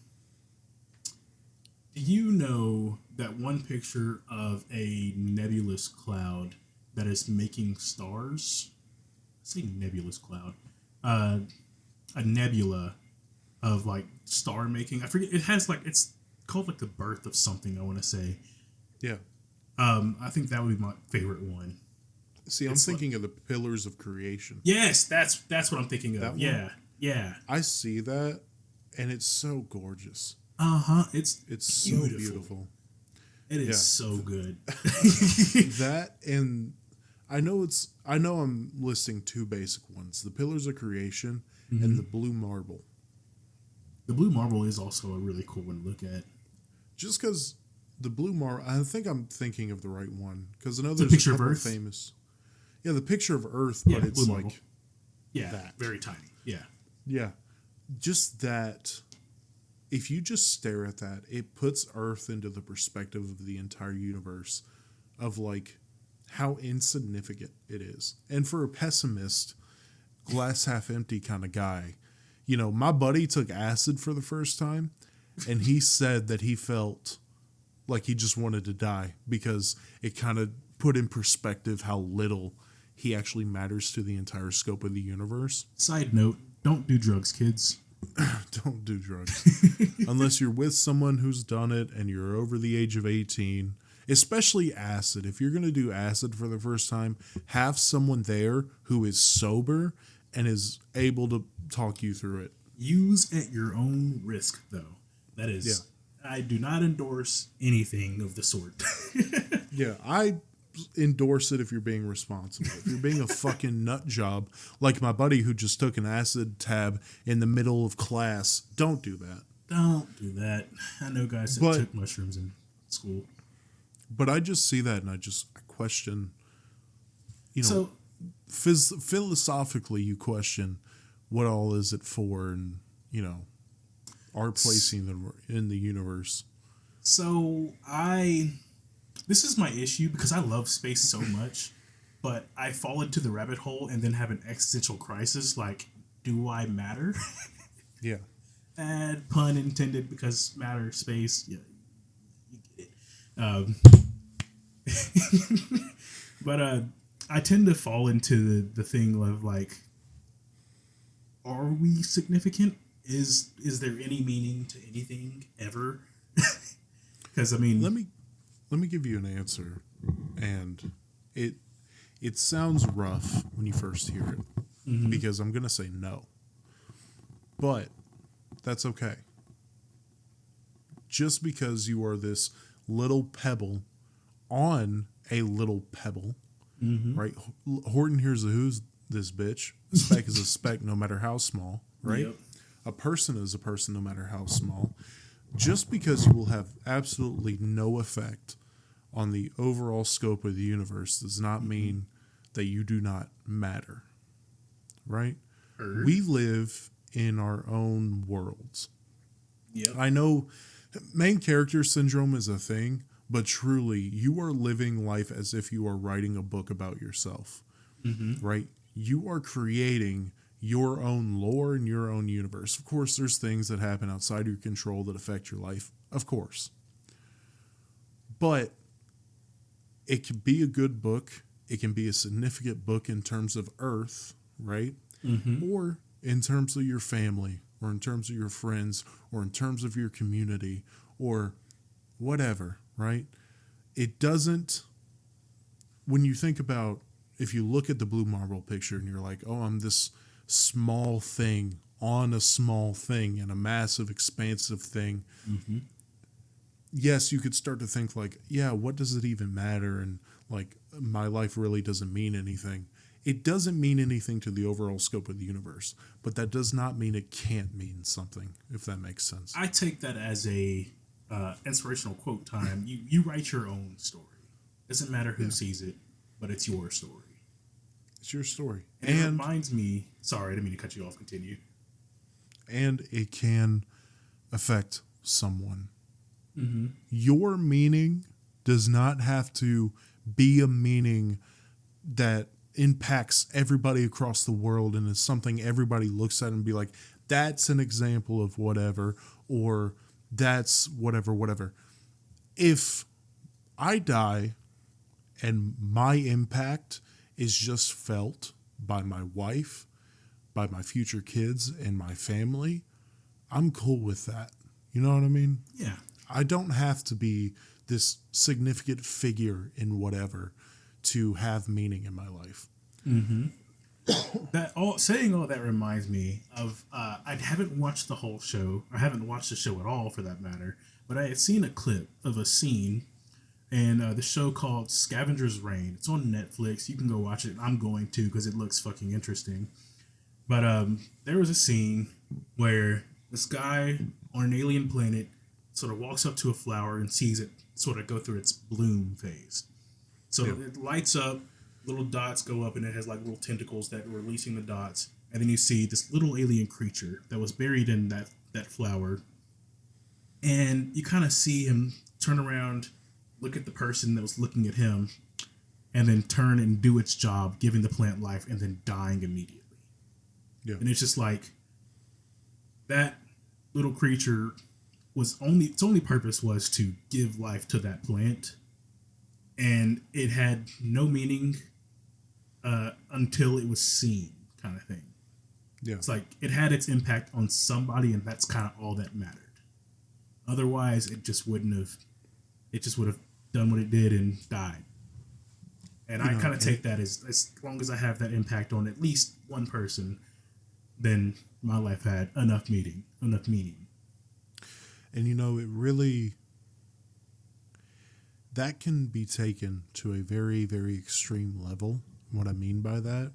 you know that one picture of a nebulous cloud that is making stars? I say nebulous cloud. A nebula of like star making. I forget. It has like, it's called like the birth of something, I want to say. Yeah. I think that would be my favorite one. See, I'm thinking of the Pillars of Creation. Yes, that's what I'm thinking of. Yeah. I see that, and it's so gorgeous. It's so beautiful. It is so good. That, and I know I'm listing two basic ones: the Pillars of Creation and the Blue Marble. The Blue Marble is also a really cool one to look at. Just because the Blue Marble, I think I'm thinking of the right one, because I know there's picture a couple of Earth? famous. Yeah, the picture of Earth, Yeah, but it's Blue like Marble. Yeah, that. very tiny. Yeah. Yeah, just that. If you just stare at that, it puts Earth into the perspective of the entire universe, of like how insignificant it is. And for a pessimist, glass half empty kind of guy, you know, my buddy took acid for the first time, and he said that he felt like he just wanted to die because it kind of put in perspective how little he actually matters to the entire scope of the universe. Side note, don't do drugs, kids. Don't do drugs. Unless you're with someone who's done it and you're over the age of 18. Especially acid. If you're going to do acid for the first time, have someone there who is sober and is able to talk you through it. Use at your own risk, though. That is, yeah. I do not endorse anything of the sort. Yeah, I endorse it if you're being responsible. If you're being a fucking nut job, like my buddy who just took an acid tab in the middle of class, don't do that. Don't do that. I know guys that took mushrooms in school. But I just see that and I question, you know, philosophically you question what all is it for, and, you know, our placing in the universe. So this is my issue, because I love space so much, but I fall into the rabbit hole and then have an existential crisis, like, do I matter? Yeah. And pun intended, because matter, space, yeah, you get it. But I tend to fall into the thing of like, are we significant? Is there any meaning to anything ever? Because I mean, let me give you an answer, and it it sounds rough when you first hear it because I'm gonna say no, but that's okay. Just because you are this little pebble on a little pebble, right? Horton here's a who's this bitch. A speck is a speck, no matter how small, right? Yep. A person is a person, no matter how small. Just because you will have absolutely no effect on the overall scope of the universe does not mean that you do not matter, right? Heard. We live in our own worlds. Yep. I know main character syndrome is a thing, but truly, you are living life as if you are writing a book about yourself, right? You are creating your own lore and your own universe. Of course, there's things that happen outside your control that affect your life, of course. But it can be a good book. It can be a significant book in terms of Earth, right? Or in terms of your family, or in terms of your friends, or in terms of your community, or whatever, right? It doesn't, when you think about, if you look at the blue marble picture and you're like, oh, I'm this small thing on a small thing and a massive, expansive thing. Yes, you could start to think like, yeah, what does it even matter? And like, my life really doesn't mean anything. It doesn't mean anything to the overall scope of the universe, but that does not mean it can't mean something, if that makes sense. I take that as a inspirational quote time. You write your own story. Doesn't matter who sees it, but it's your story. It's your story. And it reminds me, sorry, I didn't mean to cut you off, continue. And it can affect someone. Your meaning does not have to be a meaning that impacts everybody across the world and is something everybody looks at and be like, that's an example of whatever, or that's whatever. If I die and my impact is just felt by my wife, by my future kids, and my family, I'm cool with that. You know what I mean? Yeah. I don't have to be this significant figure in whatever to have meaning in my life. Saying all that reminds me of I haven't watched the whole show. I haven't watched the show at all, for that matter. But I had seen a clip of a scene in the show called Scavenger's Reign. It's on Netflix. You can go watch it. I'm going to because it looks fucking interesting. But there was a scene where this guy on an alien planet sort of walks up to a flower and sees it sort of go through its bloom phase. So it lights up, little dots go up, and it has like little tentacles that are releasing the dots. And then you see this little alien creature that was buried in that flower. And you kind of see him turn around, look at the person that was looking at him, and then turn and do its job, giving the plant life, and then dying immediately. Yeah. And it's just like, that little creature its only purpose was to give life to that plant, and it had no meaning until it was seen, kind of thing. Yeah. It's like it had its impact on somebody, and that's kind of all that mattered. Otherwise, it just would have done what it did and died. And I kind of take that as long as I have that impact on at least one person, then my life had enough meaning. And it really, that can be taken to a very, very extreme level. What I mean by that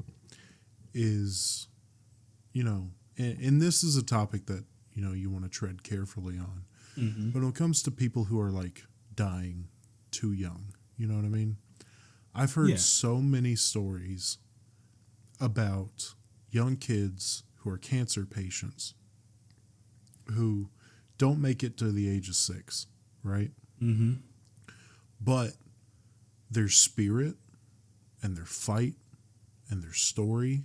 is, and this is a topic that, you want to tread carefully on. But when it comes to people who are like dying too young, you know what I mean? I've heard so many stories about young kids who are cancer patients who don't make it to the age of 6, right? But their spirit and their fight and their story,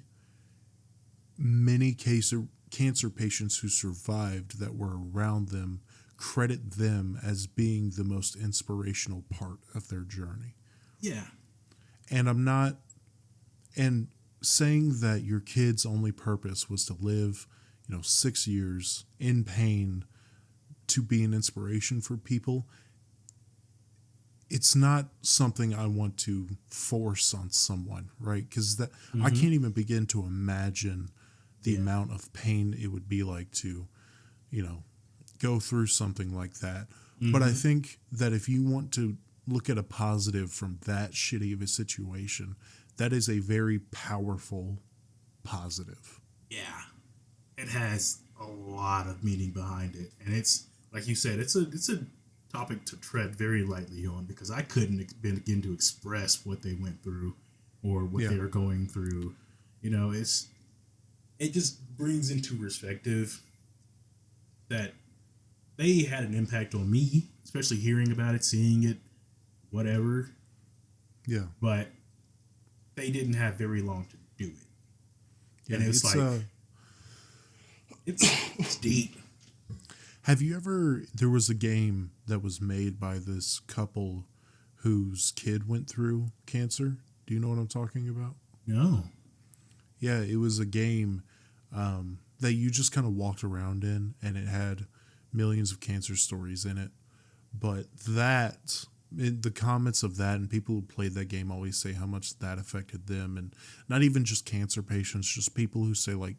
many cancer patients who survived that were around them credit them as being the most inspirational part of their journey. Yeah. And saying that your kid's only purpose was to live, 6 years in pain to be an inspiration for people it's not something I want to force on someone, right? Because that I Mm-hmm. can't even begin to imagine the Yeah. amount of pain it would be like to, you know, go through something like that. But I Mm-hmm. think that if you want to look at a positive from that shitty of a situation, that is a very powerful positive. Yeah. It has a lot of meaning behind it, and it's like you said, it's a topic to tread very lightly on because I couldn't begin to express what they went through or what Yeah. they are going through. You know, it just brings into perspective that they had an impact on me, especially hearing about it, seeing it, whatever. Yeah. But they didn't have very long to do it, Yeah. and it's It's like it's deep. have you ever there was a game that was made by this couple whose kid went through cancer? Do you know what I'm talking about? No. Yeah, it was a game that you just kind of walked around in, and it had millions of cancer stories in it. But the comments of that, and people who played that game always say how much that affected them, and not even just cancer patients, just people who say like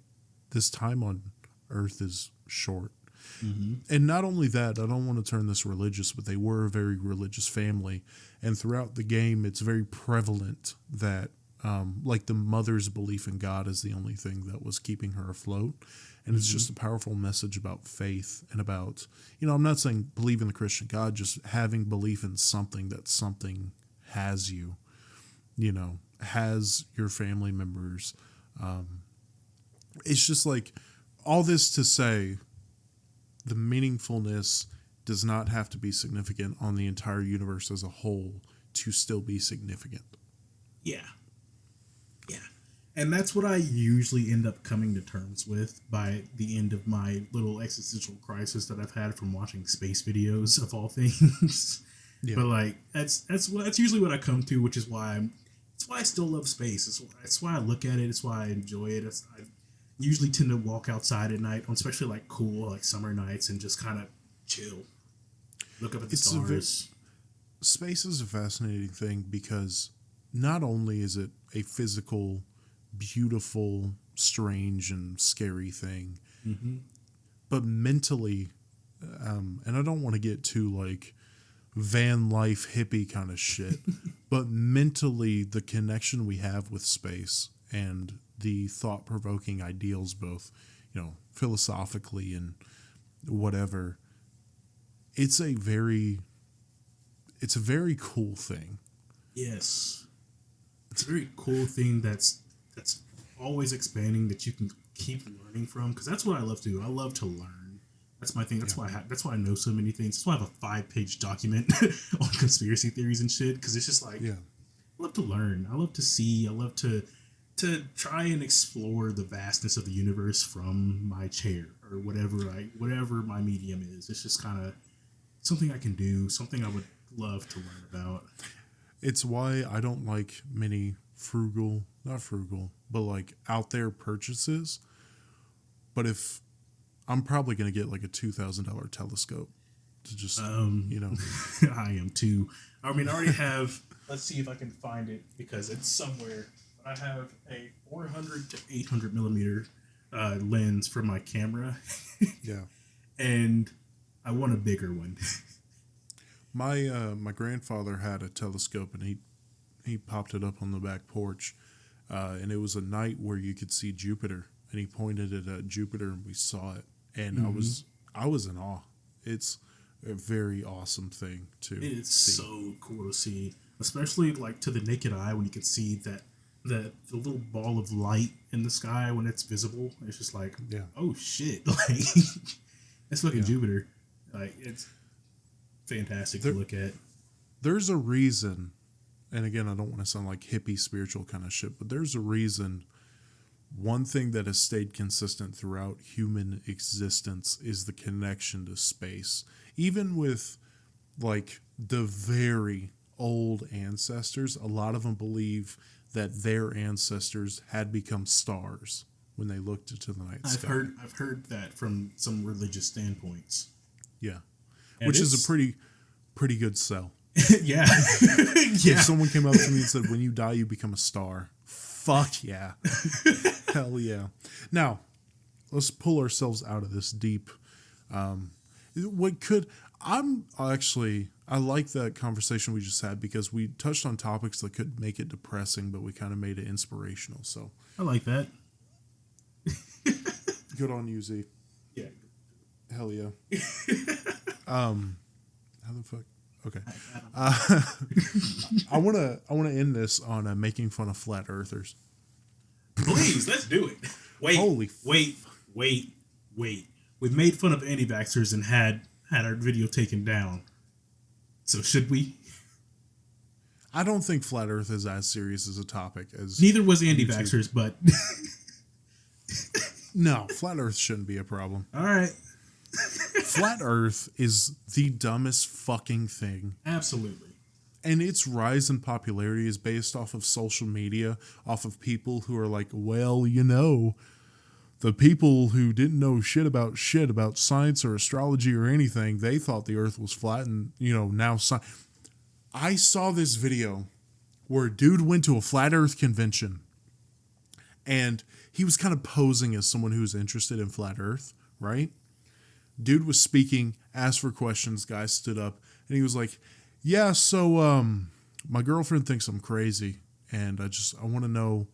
this time on Earth is short. Mm-hmm. And not only that, I don't want to turn this religious, but they were a very religious family. And throughout the game, it's very prevalent that, like, the mother's belief in God is the only thing that was keeping her afloat. And it's just a powerful message about faith and about, I'm not saying believe in the Christian God, just having belief in something that something has you, has your family members. It's just like all this to say the meaningfulness does not have to be significant on the entire universe as a whole to still be significant. Yeah. Yeah. And that's what I usually end up coming to terms with by the end of my little existential crisis that I've had from watching space videos of all things. Yeah. But like that's usually what I come to, which is why it's why I still love space. It's why I look at it. It's why I enjoy it. I usually tend to walk outside at night, especially like cool like summer nights, and just kind of chill, look up at the stars. Space is a fascinating thing because not only is it a physical, beautiful, strange, and scary thing, Mm-hmm. but mentally, and I don't want to get too like van life hippie kind of shit, but mentally, the connection we have with space and the thought provoking ideals, both, philosophically and whatever, it's a very cool thing. Yes, it's a very cool thing that's always expanding that you can keep learning from, because that's what I love to do. I love to learn. That's my thing. That's why I know so many things. That's why I have a 5-page document on conspiracy theories and shit, because it's just like I love to learn. I love to see. I love to try and explore the vastness of the universe from my chair or whatever my medium is. It's just kind of something I can do, something I would love to learn about. It's why I don't like many not frugal, but like out there purchases. But if I'm probably going to get like a $2,000 telescope to just, I am too. I mean, I already have. Let's see if I can find it because it's somewhere. I have a 400 to 800 millimeter lens for my camera. Yeah. And I want a bigger one. My grandfather had a telescope, and he popped it up on the back porch, and it was a night where you could see Jupiter, and he pointed it at Jupiter, and we saw it, and I was in awe. It's a very awesome thing to see. It's so cool to see, especially like to the naked eye when you can see that the little ball of light in the sky when it's visible. It's just like, oh shit, like it's fucking Jupiter. Like it's fantastic to look at. There's a reason, and again, I don't want to sound like hippie spiritual kind of shit, but there's a reason. One thing that has stayed consistent throughout human existence is the connection to space. Even with like the very old ancestors, a lot of them believe that their ancestors had become stars when they looked into the night sky. I've heard that from some religious standpoints. Yeah. And Which is a pretty good sell. Yeah. If someone came up to me and said, when you die, you become a star. Fuck yeah. Hell yeah. Now, let's pull ourselves out of this deep. I like that conversation we just had because we touched on topics that could make it depressing, but we kind of made it inspirational. So I like that. Good on you, Z. Yeah. Hell yeah. How the fuck? Okay. I wanna end this on making fun of flat earthers. Please, let's do it. Wait. We've made fun of anti-vaxxers and had our video taken down. So should we? I don't think flat Earth is as serious as a topic as. Neither was anti-vaxxers, but. No, flat Earth shouldn't be a problem. All right. Flat Earth is the dumbest fucking thing. Absolutely. And its rise in popularity is based off of social media, off of people who are like, well, the people who didn't know shit about science or astrology or anything, they thought the Earth was flat, and now I saw this video where a dude went to a flat Earth convention, and he was kind of posing as someone who was interested in flat Earth, right? Dude was speaking, asked for questions, guy stood up, and he was like, yeah, so my girlfriend thinks I'm crazy, and I want to know,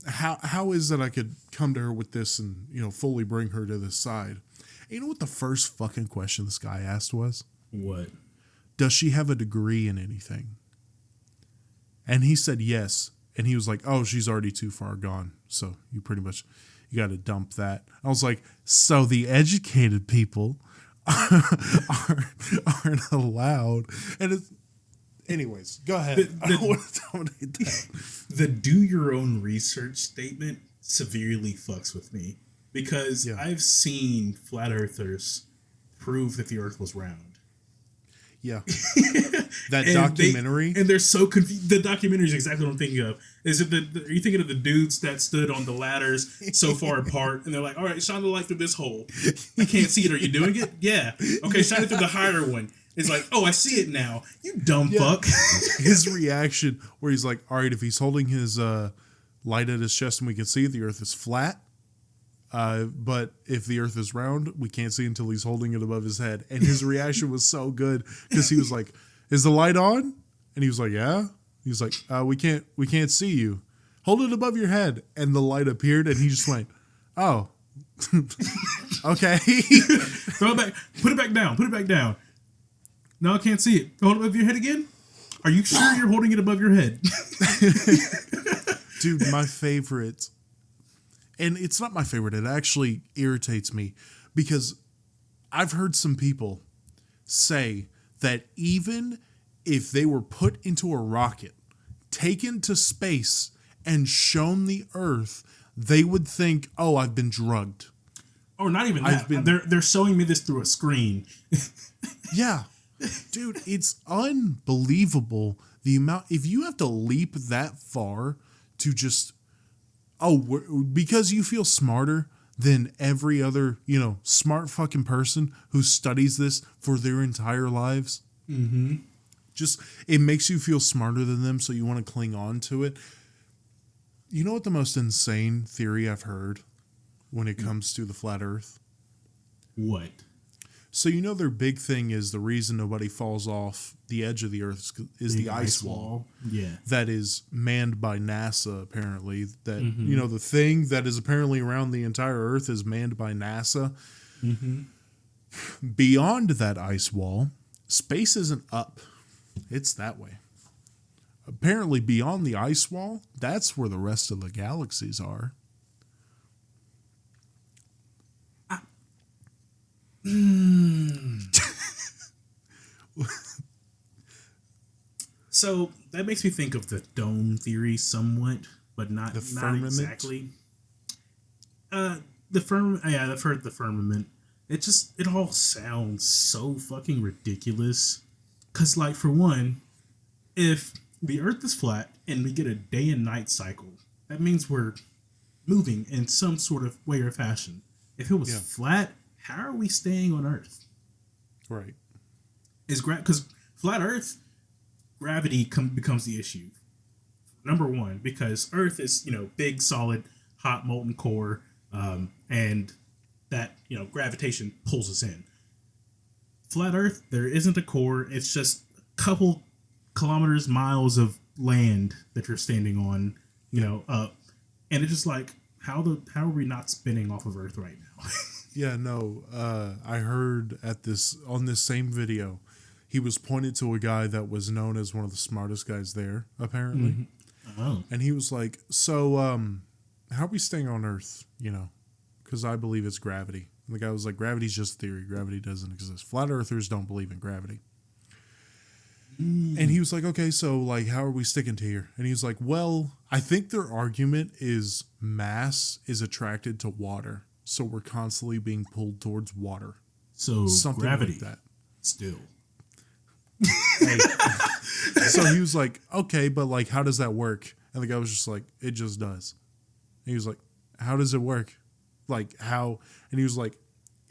how is that I could come to her with this and, fully bring her to this side? And you know what the first fucking question this guy asked was? What? Does she have a degree in anything? And he said yes. And he was like, oh, she's already too far gone. So you got to dump that. I was like, so the educated people aren't allowed. And anyways, go ahead. I don't want to dominate that. The do your own research statement severely fucks with me because I've seen flat earthers prove that the Earth was round. Yeah. That documentary. And they're so confused. The documentary is exactly what I'm thinking of. Are you thinking of the dudes that stood on the ladders so far apart and they're like, all right, shine the light through this hole. I can't see it. Are you doing it? Yeah. Okay, shine it through the higher one. It's like, oh, I see it now. You dumb fuck. His reaction where he's like, all right, if he's holding his light at his chest and we can see it, the Earth is flat. But if the Earth is round, we can't see until he's holding it above his head. And his reaction was so good because he was like, is the light on? And he was like, yeah. He was like, we can't see you. Hold it above your head. And the light appeared and he just went, oh, okay. Throw it back. Put it back down. Put it back down. No, I can't see it. Hold it above your head again? Are you sure you're holding it above your head? Dude, my favorite. And it's not my favorite. It actually irritates me because I've heard some people say that even if they were put into a rocket, taken to space, and shown the Earth, they would think, oh, I've been drugged. Or not even that. They're showing me this through a screen. Yeah. Dude, it's unbelievable the amount. If you have to leap that far to just... because you feel smarter than every other, smart fucking person who studies this for their entire lives. Mm-hmm. Just, it makes you feel smarter than them, so you want to cling on to it. You know what the most insane theory I've heard when it comes to the flat Earth? What? So their big thing is the reason nobody falls off the edge of the Earth is the ice wall. Yeah. That is manned by NASA, apparently. That, mm-hmm. The thing that is apparently around the entire Earth is manned by NASA. Mm-hmm. Beyond that ice wall, space isn't up. It's that way. Apparently, beyond the ice wall, that's where the rest of the galaxies are. So that makes me think of the dome theory somewhat, but not exactly. The firmament. Yeah, I've heard the firmament. It all sounds so fucking ridiculous. Cause for one, if the Earth is flat and we get a day and night cycle, that means we're moving in some sort of way or fashion. If it was flat, how are we staying on Earth? Right. Because flat Earth, gravity becomes the issue. Number one, because Earth is, big, solid, hot, molten core, and that, gravitation pulls us in. Flat Earth, there isn't a core. It's just a couple kilometers, miles of land that you're standing on, and it's just like, how are we not spinning off of Earth right now? Yeah, no. I heard on this same video, he was pointed to a guy that was known as one of the smartest guys there, apparently. Mm-hmm. Oh. And he was like, so, how are we staying on Earth? Because I believe it's gravity. And the guy was like, gravity's just theory. Gravity doesn't exist. Flat earthers don't believe in gravity. And he was like, okay, so like, how are we sticking to here? And he was like, well, I think their argument is mass is attracted to water. So we're constantly being pulled towards water. So something gravity like that. Still. So he was like, okay, but like, how does that work? And the guy was just like, it just does. And he was like, how does it work? Like how? And he was like,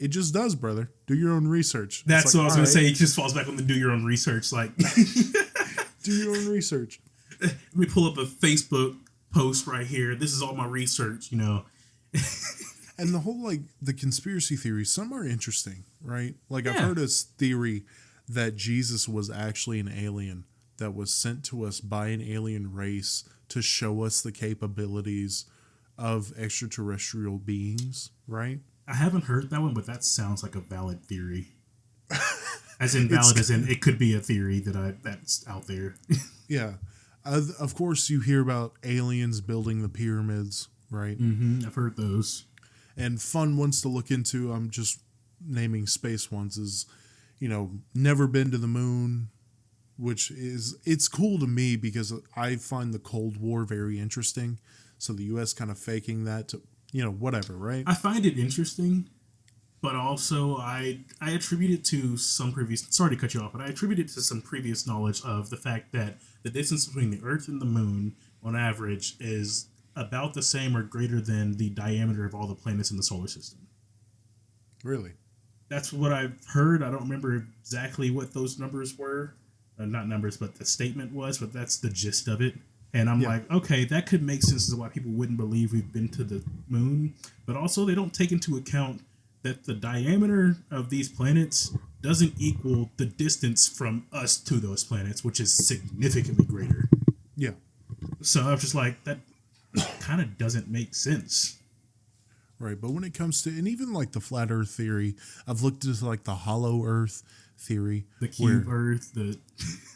it just does, brother. Do your own research. That's like, what I was going to say. He just falls back on the do your own research. Like, do your own research. Let me pull up a Facebook post right here. This is all my research, And the whole, like, the conspiracy theories, some are interesting, right? Like, I've Yeah. heard this theory that Jesus was actually an alien that was sent to us by an alien race to show us the capabilities of extraterrestrial beings, right? I haven't heard that one, but that sounds like a valid theory. As in valid, as in it could be a theory that's out there. Yeah. Of course, you hear about aliens building the pyramids, right? Mm-hmm. I've heard those. And fun ones to look into, I'm just naming space ones, is, never been to the moon, which it's cool to me because I find the Cold War very interesting. So the U.S. kind of faking that to, whatever, right? I find it interesting, but also I attribute it to some previous, sorry to cut you off, but I attribute it to some previous knowledge of the fact that the distance between the Earth and the moon on average is about the same or greater than the diameter of all the planets in the solar system. Really? That's what I've heard. I don't remember exactly what those numbers were. Not numbers, but the statement was, but that's the gist of it. And I'm like, okay, that could make sense as to why people wouldn't believe we've been to the moon. But also they don't take into account that the diameter of these planets doesn't equal the distance from us to those planets, which is significantly greater. Yeah. So I'm just like, that kind of doesn't make sense. Right. But when it comes to, and even like the flat earth theory, I've looked into like the hollow earth theory. The cube earth, the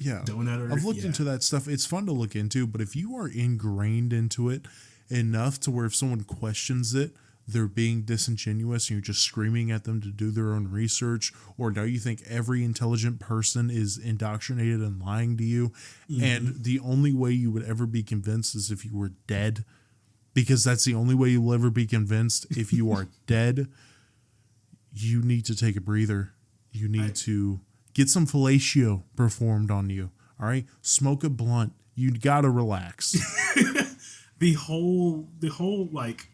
donut earth. I've looked into that stuff. It's fun to look into, but if you are ingrained into it enough to where if someone questions it, they're being disingenuous and you're just screaming at them to do their own research, or now you think every intelligent person is indoctrinated and lying to you, and the only way you would ever be convinced is if you were dead, because that's the only way you'll ever be convinced. If you are dead, you need to take a breather. You need to get some fellatio performed on you. All right, smoke a blunt. You gotta relax. The whole like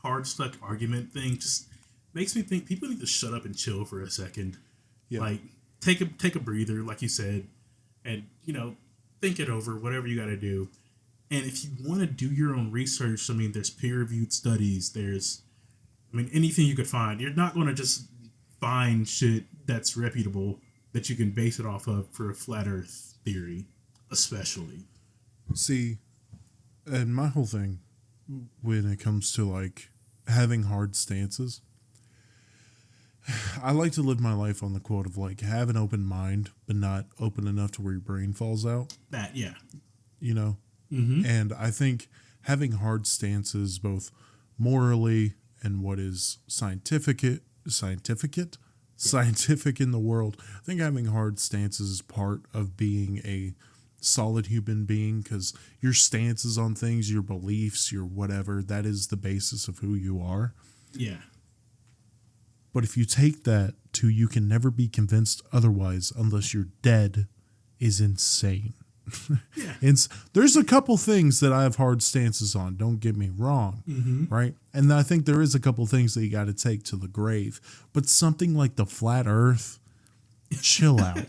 hard stuck argument thing just makes me think people need to shut up and chill for a second. Yeah. Like take a breather, like you said, and think it over, whatever you got to do. And if you want to do your own research, I mean, there's peer-reviewed studies. There's, anything you could find. You're not going to just find shit that's reputable that you can base it off of for a flat Earth theory, especially. See, and my whole thing when it comes to like having hard stances, I like to live my life on the quote of like, have an open mind, but not open enough to where your brain falls out. That, yeah. Mm-hmm. And I think having hard stances, both morally and what is scientific in the world, I think having hard stances is part of being a solid human being, because your stances on things, your beliefs, your whatever, that is the basis of who you are. Yeah. But if you take that to you can never be convinced otherwise unless you're dead, is insane. Yeah. There's a couple things that I have hard stances on, don't get me wrong, right? And I think there is a couple things that you got to take to the grave. But something like the flat earth, chill out.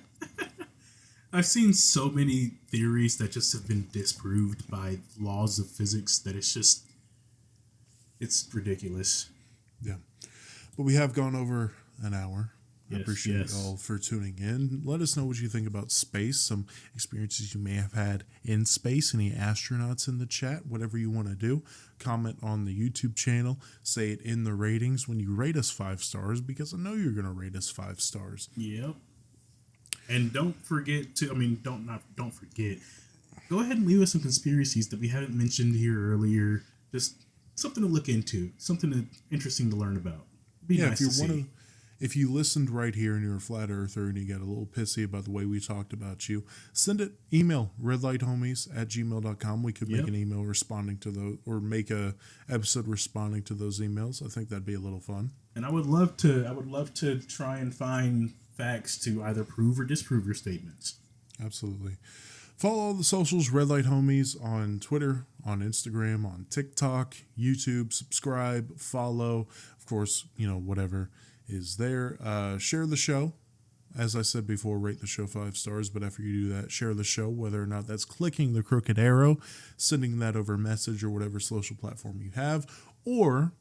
I've seen so many theories that just have been disproved by laws of physics that it's ridiculous. Yeah. But we have gone over an hour. I Yes, appreciate yes. y'all for tuning in. Let us know what you think about space, some experiences you may have had in space, any astronauts in the chat, whatever you want to do. Comment on the YouTube channel. Say it in the ratings when you rate us 5 stars, because I know you're going to rate us 5 stars. Yep. And don't forget to, don't forget. Go ahead and leave us some conspiracies that we haven't mentioned here earlier. Just something to look into, interesting to learn about. Be Yeah, nice if to you want see. to, if you listened right here and you're a flat earther and you got a little pissy about the way we talked about you, send it, email redlighthomies@gmail.com. We could make Yep. an email responding to those, or make a episode responding to those emails. I think that'd be a little fun. And I would love to try and find facts to either prove or disprove your statements. Absolutely. Follow all the socials, Red Light Homies, on Twitter, on Instagram, on TikTok, YouTube. Subscribe, follow, of course, whatever is there. Share the show. As I said before, rate the show 5 stars, but after you do that, share the show, whether or not that's clicking the crooked arrow, sending that over message or whatever social platform you have, or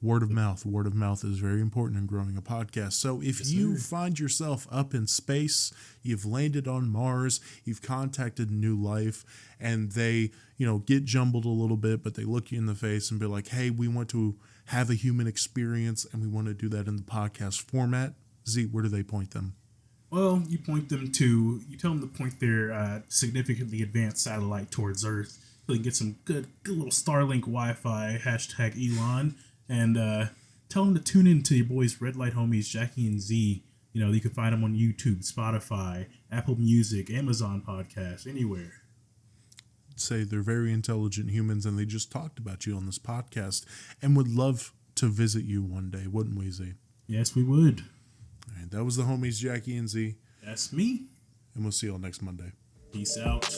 word of mouth. Word of mouth is very important in growing a podcast. So if Yes, you sir. find yourself up in space, you've landed on Mars, you've contacted new life, and they, get jumbled a little bit, but they look you in the face and be like, hey, we want to have a human experience and we want to do that in the podcast format. Z, where do they point them? Well, you tell them to point their significantly advanced satellite towards Earth so they can get some good little Starlink Wi-Fi, #Elon, and tell them to tune in to your boys Red Light Homies, Jackie and Z. You can find them on YouTube, Spotify, Apple Music, Amazon Podcasts, anywhere. Say they're very intelligent humans and they just talked about you on this podcast and would love to visit you one day, wouldn't we, Z? Yes, we would. All right, that was the homies, Jackie and Z, That's me. and we'll see y'all next Monday. Peace out.